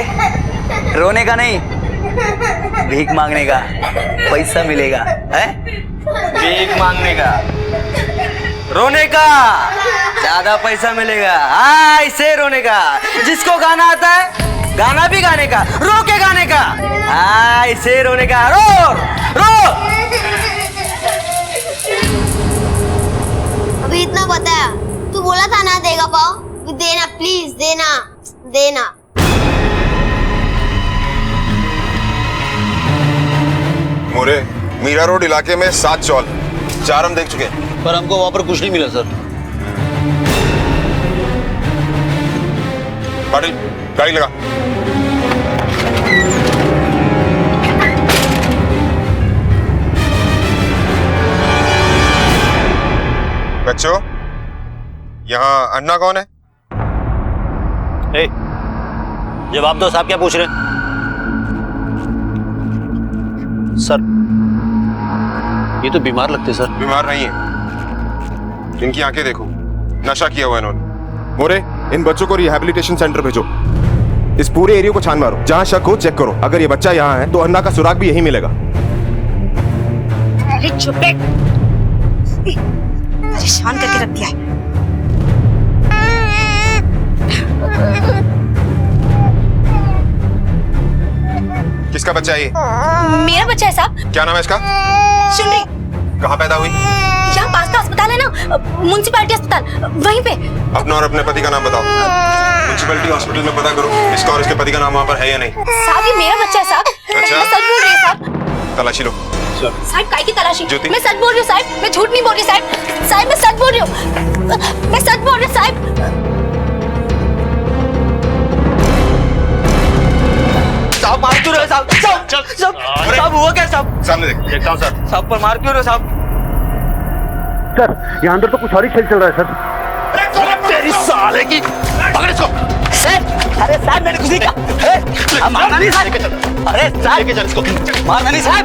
रोने का नहीं, भीख मांगने का। पैसा मिलेगा है? भीख मांगने का, रोने का ज्यादा पैसा मिलेगा। हाँ, ऐसे रोने का। जिसको गाना आता है गाना भी गाने का, रो के गाने का। हाँ, ऐसे रोने का, रो रो। अभी इतना बताया, तू बोला था ना देगा पाओ, देना प्लीज, देना देना। मोरे, मीरा रोड इलाके में 7 चौल, 4 हम देख चुके हैं, पर हमको वहां पर कुछ नहीं मिला सर। पाटिल, गाड़ी लगा। बच्चों, यहाँ अन्ना कौन है? जवाब दो साहब, क्या पूछ रहे हैं? सर, ये तो बीमार लगते सर। बीमार नहीं है, इनकी आंखें देखो, नशा किया हुआ इन्होंने। मोरे, इन बच्चों को रिहैबिलिटेशन सेंटर भेजो। इस पूरे एरिया को छान मारो, जहां शक हो चेक करो। अगर ये बच्चा यहाँ है तो अन्ना का सुराग भी यहीं मिलेगा। अरे चुप रे, परेशान करके रख दिया है। किसका बच्चा है ये? मेरा बच्चा है साहब। क्या नाम है इसका? सुन रही, कहाँ पैदा हुई? यहाँ पास का अस्पताल है ना, म्युनिसिपैलिटी अस्पताल, वहीं पे। अपना और अपने पति का नाम बताओ। म्युनिसिपैलिटी हॉस्पिटल में पता करो इसका और इसके पति का नाम वहाँ पर है या नहीं। साहब, ये मेरा बच्चा है साहब। अच्छा? मैं सच बोल रही हूँ साहब। तलाशी लो। साहब, काय की तलाशी? ज्योति? मैं सच बोल रही हूँ साहब, मैं झूठ नहीं बोल रही साहब। साहब, मैं सच बोल रही हूँ, मैं सच बोल रही हूँ साहब। साहब मार क्यों रहे हो साहब? साहब हुआ क्या साहब? सामने देखता हूँ सर। साहब पर मार क्यों रहे हो साहब? सर, यहाँ अंदर तो कुछ और ही खेल चल रहा है सर। तेरी साले की, पकड़ इसको। सर, अरे साहब मैंने कुछ नहीं कहा। मारना नहीं साहब। अरे साहब, लेके चल इसको। मारना नहीं साहब।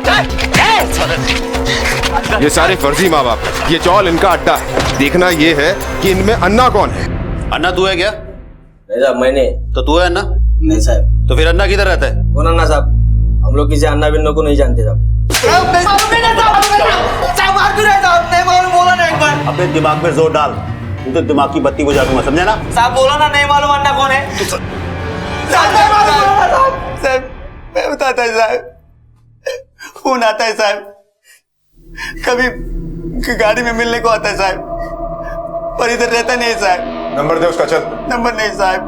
ये सारे फर्जी माँ बाप है। ये चौल इनका अड्डा है। देखना ये है कि इनमें अन्ना कौन है। अन्ना तू है क्या? नहीं साहब, मैंने। तो तू है अन्ना? नहीं साहब। तो फिर अन्ना किधर रहता है? कौन अन्ना साहब? हम लोग किसी अन्ना बिन्नो को नहीं जानते साहब। अपने दिमाग में जोर डाल, तो दिमाग की बत्ती बुझा दूंगा, समझा ना? साहब बोला ना, नहीं मालूम अन्ना कौन है। साहब, मैं बताता है साहब, फोन आता है साहब, कभी गाड़ी में मिलने को आता है साहब, पर इधर रहता नहीं है साहब। नंबर दे उसका। चल। नंबर नहीं साहब,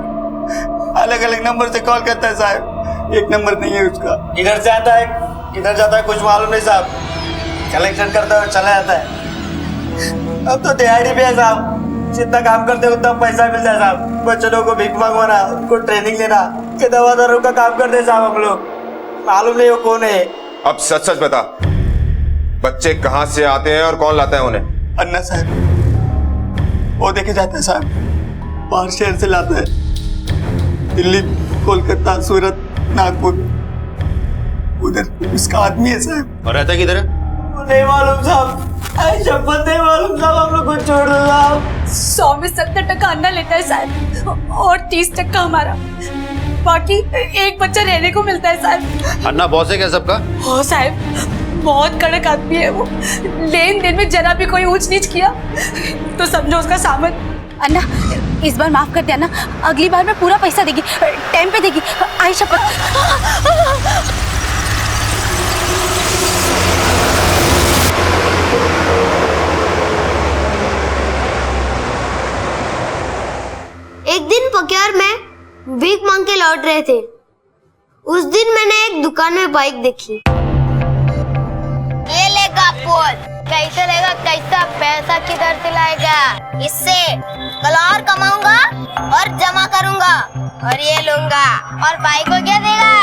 अलग अलग नंबर से कॉल करता है साहब, एक नंबर नहीं है उसका। इधर से आता है, इधर जाता है, कुछ मालूम नहीं साहब, कलेक्शन करता है, चला जाता है। अब तो दिहाड़ी पे है साहब, जितना काम करते उतना पैसा मिलता है साहब। बच्चों को भीख मंगवाना, उनको ट्रेनिंग देना, ये दवादारों का काम करते हैं साहब हम लोग। मालूम नहीं वो कौन है। अब सच सच बता, बच्चे कहाँ से आते हैं और कौन लाता है उन्हें? अन्ना साहब, वो देखे जाता है साहब, बाहर शहर से लाता है, दिल्ली, कोलकाता, सूरत, नागपुर, उधर उसका आदमी है साहब। और रहता किधर है? नहीं मालूम साहब, शपथ नहीं मालूम साहब, हम लोग को छोड़ दो साहब। 100 में 70% अन्ना लेता है साहब, और 30% हमारा, बाकी एक बच्चा रहने को मिलता है साहब। अन्ना बॉस है क्या सबका? हो साहब, बहुत कड़क आदमी है वो, लेन देन में जरा भी कोई ऊंच नीच किया तो समझो उसका सामन। अन्ना, इस बार माफ कर दे अन्ना, अगली बार मैं पूरा पैसा देगी, टाइम पे देगी, आई शपथ। एक दिन पक्यार में भीख मांग के लौट रहे थे। उस दिन मैंने एक दुकान में बाइक देखी। ये लेगा पोल, कैसे लेगा, कैसा पैसा किधर से लाएगा? इससे कल और कमाऊंगा और जमा करूंगा और ये लूंगा, और भाई को क्या देगा?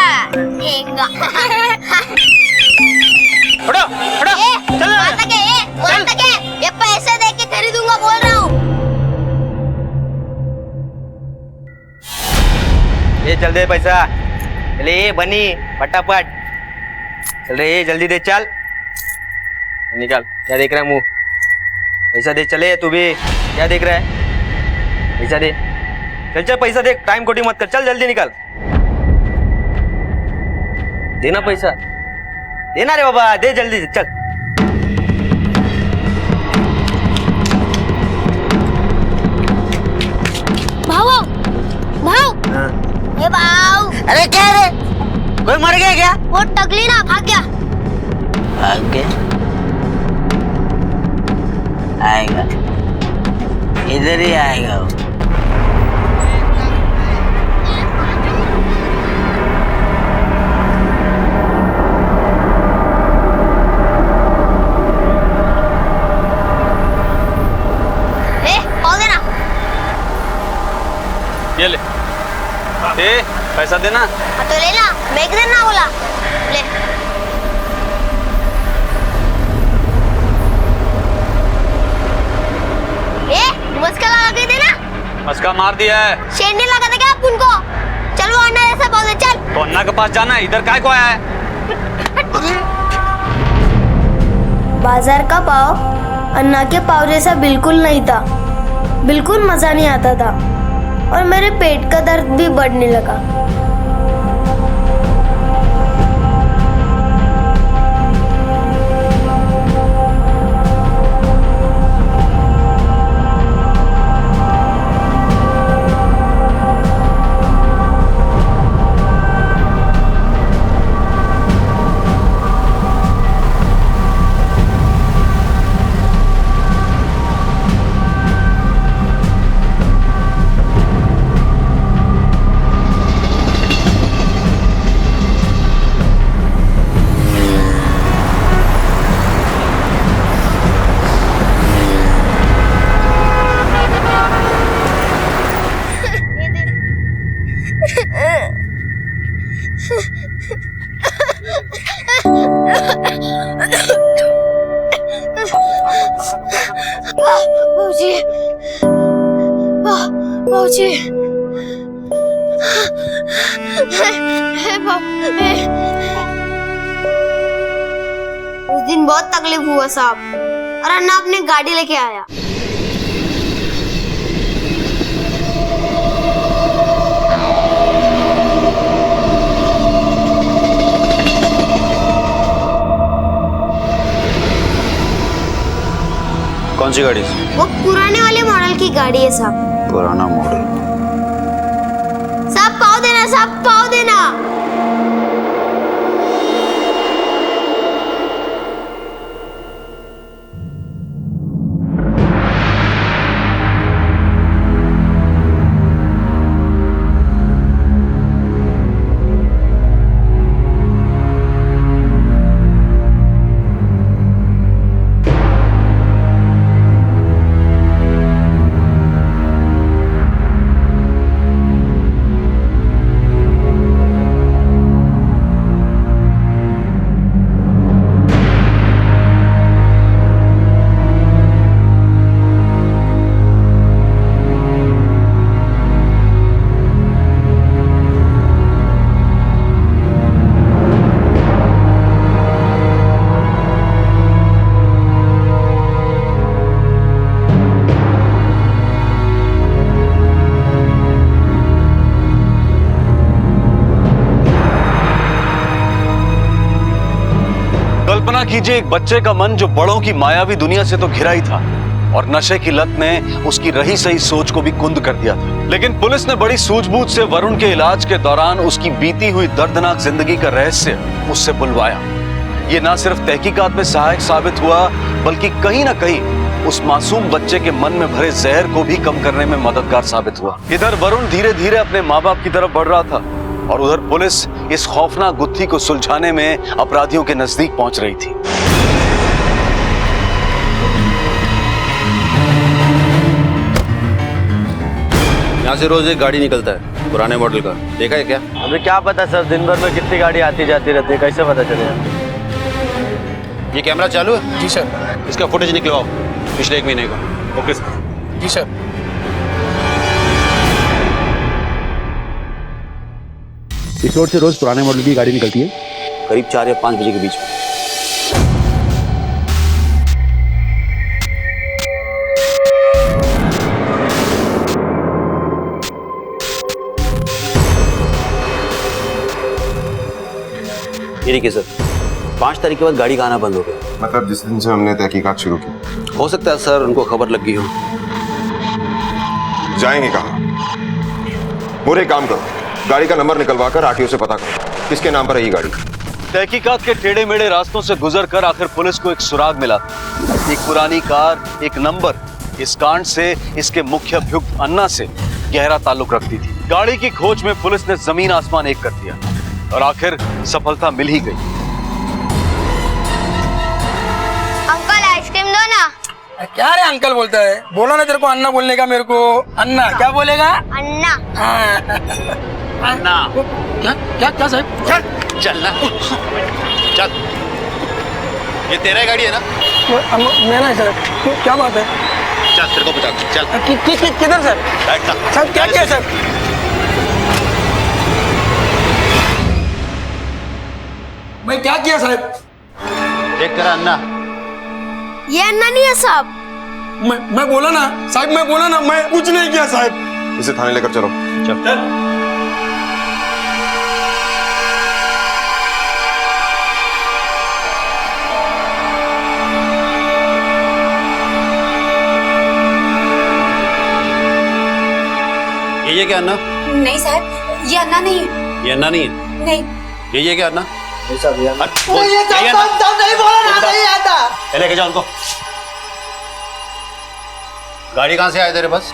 देगा। ये पैसे दे के खरीदूंगा बोल रहा हूँ। ये चल दे पैसा, चले बनी फटाफट, चल रे जल्दी दे चल। निकाल, क्या देख रहा है मुंह? पैसा दे, चले तू भी, क्या देख रहा है? पैसा दे, चल चल पैसा दे, टाइम खोटी मत कर, चल जल्दी निकाल। देना पैसा, देना रे बाबा, दे जल्दी से, चल। भाऊ भाऊ ए भाऊ, अरे क्या रे, कोई मर गया क्या? वो टकली ना भाग गया। भाग गया? आएगा, इधर ही आएगा वो। ये ले, पैसा देना। हाँ तो लेना, मैं किधर ना बोला, ले। मस्का लगा के देना। मस्का मार दिया है। शेर नहीं लगा था क्या आप उनको? चल वो अन्ना जैसा बोल दे, चल। तो अन्ना के पास जाना है, इधर काय को आया है? बाजार का पाव अन्ना के पाव जैसा बिल्कुल नहीं था, बिल्कुल मजा नहीं आता था और मेरे पेट का दर्द भी बढ़ने लगा। उस दिन बहुत तकलीफ हुआ साहब, और अन्ना अपनी गाड़ी लेके आया। कौन सी गाड़ी? वो पुराने वाले मॉडल की गाड़ी है साहब। पुराना मॉडल? साहब पाव देना, साहब पाव देना। कल्पना कीजिए एक बच्चे का मन जो बड़ों की मायावी दुनिया से तो घिरा ही था और नशे की लत ने उसकी रही सही सोच को भी कुंद कर दिया था। लेकिन पुलिस ने बड़ी सूझबूझ से वरुण के इलाज के दौरान उसकी बीती हुई दर्दनाक जिंदगी का रहस्य उससे बुलवाया। ये ना सिर्फ तहकीकात में सहायक साबित हुआ बल्कि कहीं ना कहीं उस मासूम बच्चे के मन में भरे जहर को भी कम करने में मददगार साबित हुआ। इधर वरुण धीरे धीरे अपने माँ बाप की तरफ बढ़ रहा था और उधर पुलिस इस खौफनाक गुत्थी को सुलझाने में अपराधियों के नजदीक पहुंच रही थी। यहाँ से रोज एक गाड़ी निकलता है पुराने मॉडल का, देखा है क्या? हमें क्या पता सर, दिन भर में कितनी गाड़ी आती जाती रहती है, कैसे पता चलेगा? ये कैमरा चालू है? जी सर। इसका फुटेज निकलवाओ पिछले 1 महीने का। Okay sir. जी सर। इस रोड से रोज पुराने मॉडल की गाड़ी निकलती है करीब 4 या 5 बजे के बीच में। ये देखिए सर, 5 तारीख के बाद गाड़ी का आना बंद हो गया। मतलब जिस दिन से हमने तहकीकात शुरू की। हो सकता है सर उनको खबर लग गई हो। जाएंगे कहाँ? मोरे काम करो, गाड़ी का नंबर निकलवा कर आरटीओ से पता करो किसके नाम पर है ये गाड़ी। तहकीकात के टेढ़े मेढ़े रास्तों से गुजर कर आखिर पुलिस को एक सुराग मिला। एक पुरानी कार, एक नंबर। इस कांड से इसके मुख्य अभियुक्त अन्ना से गहरा ताल्लुक रखती थी। गाड़ी की खोज में पुलिस ने जमीन आसमान एक कर दिया और आखिर सफलता मिल ही गई। अंकल आइसक्रीम दो ना। क्या रे अंकल बोलता है? बोला ना तेरे को अन्ना बोलने का। मेरे को अन्ना क्या बोलेगा? अन्ना। अन्ना क्या क्या क्या साहब? चल चल ना, चल। ये तेरा गाड़ी है ना? मेरा है सर। क्या बात है? चल तेरे को बता, चल। किधर सर? सर क्या क्या सर? मैं क्या किया साहब? देख तेरा अन्ना। ये अन्ना नहीं है साहब। मैं बोला ना साहब, मैं बोला ना, मैं कुछ नहीं किया साहब। इसे थाने लेकर चलो। चल। ये क्या अन्ना? नहीं साहब, ये अन्ना नहीं है। ये अन्ना नहीं है? नहीं। ये क्या अन्ना? नहीं बोला ना, नहीं आता। लेके जाओ उनको। गाड़ी कहाँ से आया तेरे पास?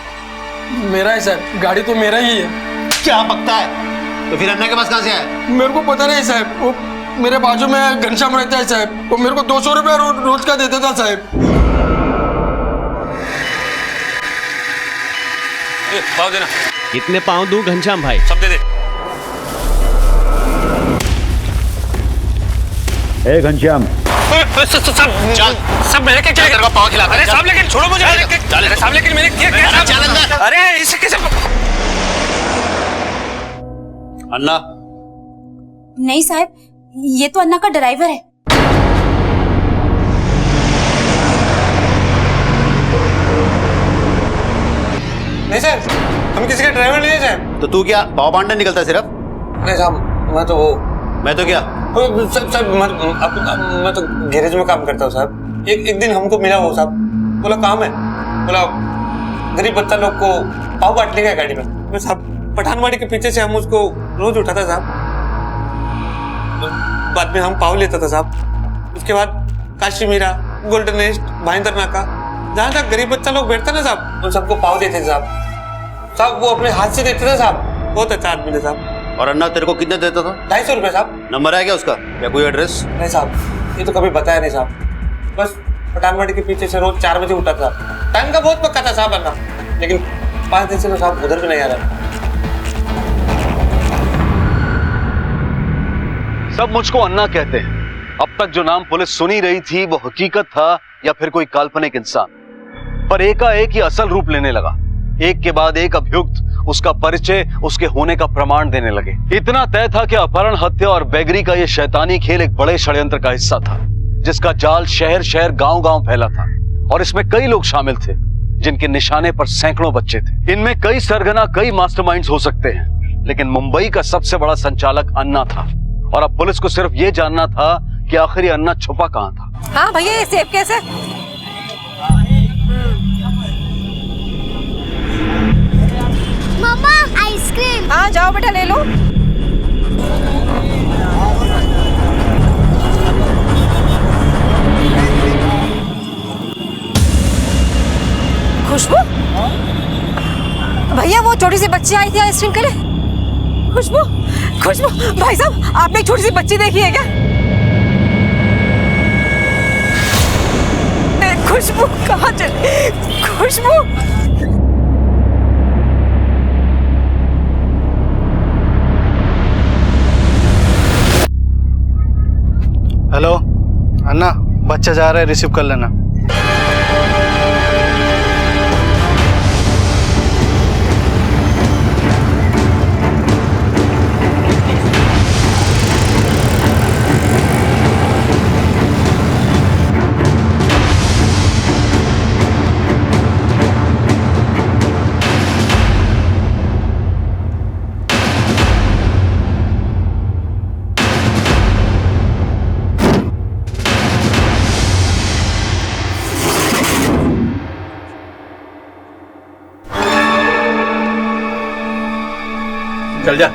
मेरा है सर, गाड़ी तो मेरा ही है। क्या पकता है? तो फिर अन्ना के पास कहाँ से आया? मेरे को पता नहीं साहब, वो मेरे बाजू में घनश्याम रहता है साहब, वो मेरे को 200 रुपया रोज का देता था साहब। पाव देना। कितने पाँव दूं घनश्याम भाई? सब दे दे। ए घनश्याम, सब मेरे के क्या पाव खिला? अरे साहब लेकिन छोड़ो मुझे। अरे साहब लेकिन मैंने किया क्या? चल अंदर। अरे इसे कैसे? अन्ना? नहीं साहब, ये तो अन्ना का ड्राइवर है। नहीं सर, हम किसी का ड्राइवर नहीं है साहब। तो तू क्या पाव बांटने निकलता है सिर्फ? नहीं साहब, मैं तो क्या साहब, मैं तो गैरेज में काम करता हूँ साहब। एक दिन हमको मिला वो साहब, बोला काम है, बोला गरीब बच्चा लोग को पाव बांटने का गाड़ी में। मैं साहब पठानवाड़ी के पीछे से हम उसको रोज उठाता साहब, बाद में हम पाव लेता था साहब। उसके बाद काशी मीरा, गोल्डन नेस्ट, भाईंदर नाका, जहाँ तक गरीब बच्चा लोग बैठता ना साहब, उन सबको पाव देते साहब। साहब वो अपने हाथ से देते थे साहब। बहुत अच्छा आदमी थे साहब। और अन्ना तेरे को कितने देता था? 250 रुपये साहब। नंबर है क्या उसका या कोई एड्रेस? नहीं साहब, ये तो कभी बताया नहीं साहब। बस पठानवाड़ी के पीछे से रोज 4 बजे उठा था। टाइम का बहुत पक्का था साहब अन्ना, लेकिन 5 दिन से तो साहब उधर भी नहीं आ रहा। सब मुझको अन्ना कहते हैं। अब तक जो नाम पुलिस सुनी रही थी वो हकीकत था या फिर कोई काल्पनिक इंसान। पर एकाएक ही असल रूप लेने लगा। एक के बाद एक अभियुक्त उसका परिचय, उसके होने का प्रमाण देने लगे। इतना तय था कि अपहरण, हत्या और बेगरी का यह शैतानी खेल एक बड़े षड्यंत्र का हिस्सा था, जिसका जाल शहर शहर गांव गांव फैला था। और इसमें कई लोग शामिल थे जिनके निशाने पर सैकड़ों बच्चे थे। इनमें कई सरगना, कई मास्टरमाइंड्स हो सकते हैं, लेकिन मुंबई का सबसे बड़ा संचालक अन्ना था। और अब पुलिस को सिर्फ ये जानना था कि आखिर ये अन्ना छुपा कहां था। हाँ भैया, ये सेब कैसे? मम्मा आइसक्रीम। हाँ जाओ बेटा ले लो। खुशबू? भैया वो छोटी सी बच्ची आई थी आइसक्रीम के लिए। खुशबू, खुशबू भाई साहब, आपने एक छोटी सी बच्ची देखी है क्या? खुशबू कहाँ चली? खुशबू हेलो अन्ना, बच्चा जा रहा है, रिसीव कर लेना। चल जा।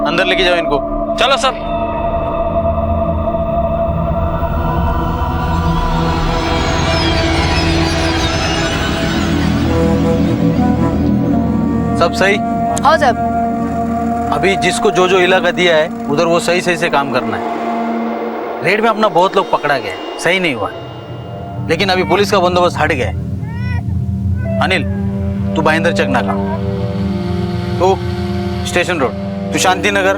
अंदर लेके जाओ इनको। चलो सर। सब सही? हाँ साहब। अभी जिसको जो जो इलाका दिया है उधर वो सही सही से काम करना है। रेड में अपना बहुत लोग पकड़ा गया, सही नहीं हुआ, लेकिन अभी पुलिस का बंदोबस्त हट गया है। अनिल तू भाईंदर चक नाका, तू स्टेशन रोड, तू शांति नगर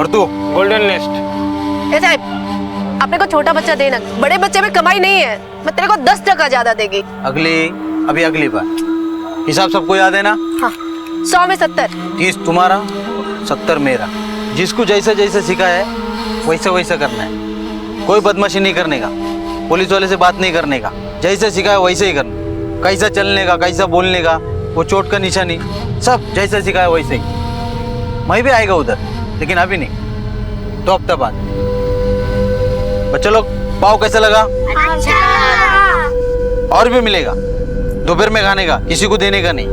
और तू गोल्डन नेस्ट। ए साहब, अपने को छोटा बच्चा देना, बड़े बच्चे में कमाई नहीं है। मैं तेरे को 10% ज्यादा देगी। अगली बार हिसाब सबको याद है ना? हाँ, 100 में 70। 30 तुम्हारा, 70 मेरा। जिसको जैसा जैसा सिखा है वैसा वैसा करना है। कोई बदमाशी नहीं करने का, पुलिस वाले से बात नहीं करने का, जैसा सिखा है वैसे ही करना। कैसा चलने का, कैसा बोलने का, वो चोट का निशानी, सब जैसा सिखा है वैसे ही। मैं भी आएगा उधर, लेकिन अभी नहीं, 2 हफ्ता बाद। बच्चों लोग पाव कैसा लगा? अच्छा। और भी मिलेगा दोपहर में खाने का, किसी को देने का नहीं।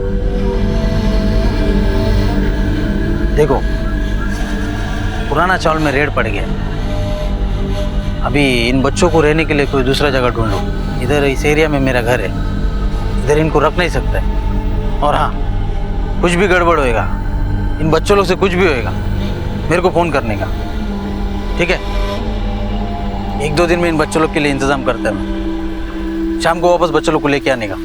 देखो पुराना चावल में रेड पड़ गया। अभी इन बच्चों को रहने के लिए कोई दूसरा जगह ढूंढो। इधर इस एरिया में मेरा घर है, इधर इनको रख नहीं सकता है। और हाँ, कुछ भी गड़बड़ होएगा, इन बच्चों लोग से कुछ भी होएगा, मेरे को फोन करने का, ठीक है? 1-2 दिन में इन बच्चों लोग के लिए इंतजाम करता है। शाम को वापस बच्चों लोग को लेके आने का।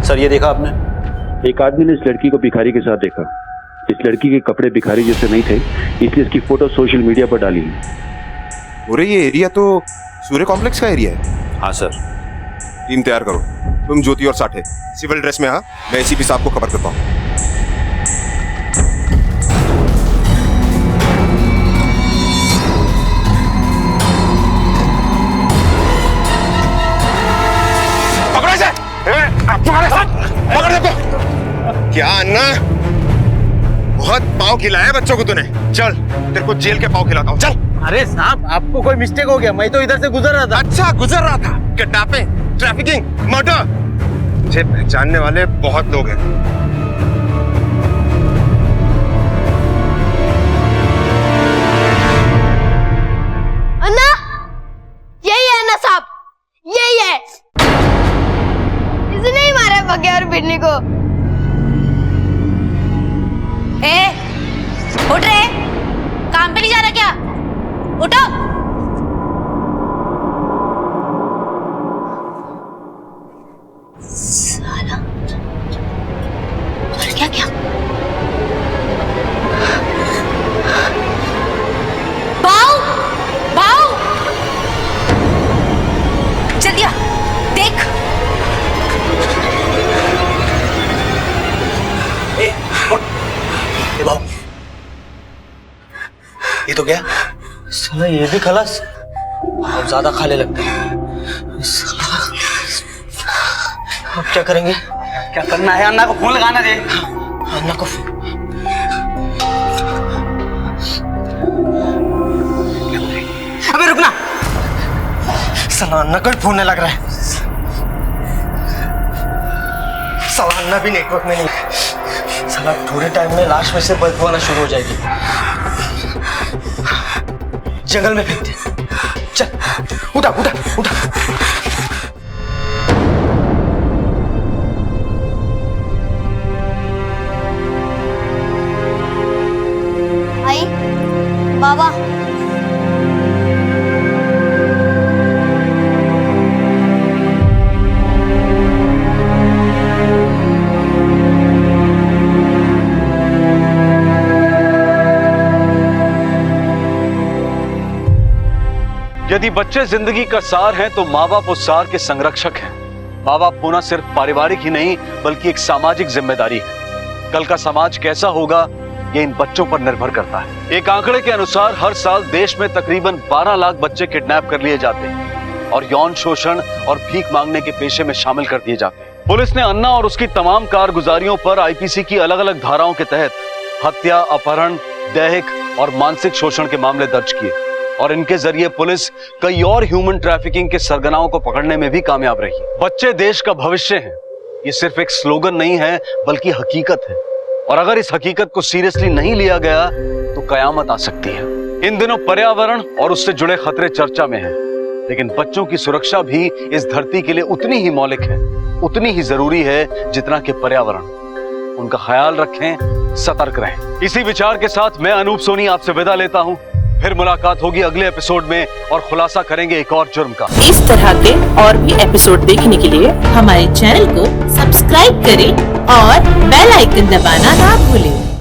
सर ये देखा आपने? एक आदमी ने इस लड़की को भिखारी के साथ देखा। इस लड़की के कपड़े भिखारी जैसे नहीं थे, इसलिए इसकी फोटो सोशल मीडिया पर डाली है। अरे ये एरिया तो सूर्य कॉम्प्लेक्स का एरिया है। हाँ सर। टीम तैयार करो, तुम ज्योति और साठे सिविल ड्रेस में। हाँ, मैं एसीपी साहब को खबर करता हूँ। क्या अन्ना, बहुत पाव खिलाया बच्चों को तूने। चल तेरे को जेल के पाव खिलाता हूँ, चल। अरे साहब, आपको कोई मिस्टेक हो गया, मैं तो इधर से गुजर रहा था। अच्छा गुजर रहा था? किडनैपिंग, ट्रैफिकिंग, मर्डर, मुझे पहचानने वाले बहुत लोग हैं। अन्ना, यही है अन्ना साहब, यही है। इसने ही मारा बग्गे और बिन्नी को। ए, उठ रहे, काम पे नहीं जा रहा क्या? उठो। साला, मर गया क्या? भाऊ, भाऊ, जल्दी आ, देख। ये तो क्या? साला ये भी खलास, अब ज्यादा खाने लगता है। साला, अब क्या करेंगे? क्या करना है? अन्ना को फोन लगाना दे। अन्ना को फोन। अबे रुकना, साला अन्ना को फोन नहीं लग रहा है। साला अन्ना भी नेटवर्क में नहीं। साला थोड़े टाइम में लाश में से बदबू आना शुरू हो जाएगी। जंगल में फेंक दे। चल उठा उठा उठा। आई बाबा, यदि बच्चे जिंदगी का सार हैं तो माँ बाप उस सार के संरक्षक हैं। माँ बाप होना सिर्फ पारिवारिक ही नहीं बल्कि एक सामाजिक जिम्मेदारी है। कल का समाज कैसा होगा ये इन बच्चों पर निर्भर करता है। एक आंकड़े के अनुसार हर साल देश में तकरीबन 12 लाख बच्चे किडनैप कर लिए जाते हैं और यौन शोषण और भीख मांगने के पेशे में शामिल कर दिए जाते हैं। पुलिस ने अन्ना और उसकी तमाम कारगुजारियों पर आईपीसी की अलग अलग धाराओं के तहत हत्या, अपहरण, दैहिक और मानसिक शोषण के मामले दर्ज किए और इनके जरिए पुलिस कई और ह्यूमन ट्रैफिकिंग के सरगनाओं को पकड़ने में भी कामयाब रही। बच्चे देश का भविष्य हैं। ये सिर्फ एक स्लोगन नहीं है बल्कि हकीकत है और अगर इस हकीकत को सीरियसली नहीं लिया गया तो कयामत आ सकती है। इन दिनों पर्यावरण और उससे जुड़े खतरे चर्चा में हैं, लेकिन बच्चों की सुरक्षा भी इस धरती के लिए उतनी ही मौलिक है, उतनी ही जरूरी है जितना कि पर्यावरण। उनका ख्याल रखें, सतर्क रहें। इसी विचार के साथ मैं अनूप सोनी आपसे विदा लेता हूं। फिर मुलाकात होगी अगले एपिसोड में और खुलासा करेंगे एक और जुर्म का। इस तरह के और भी एपिसोड देखने के लिए हमारे चैनल को सब्सक्राइब करें और बेल आइकन दबाना ना भूलें।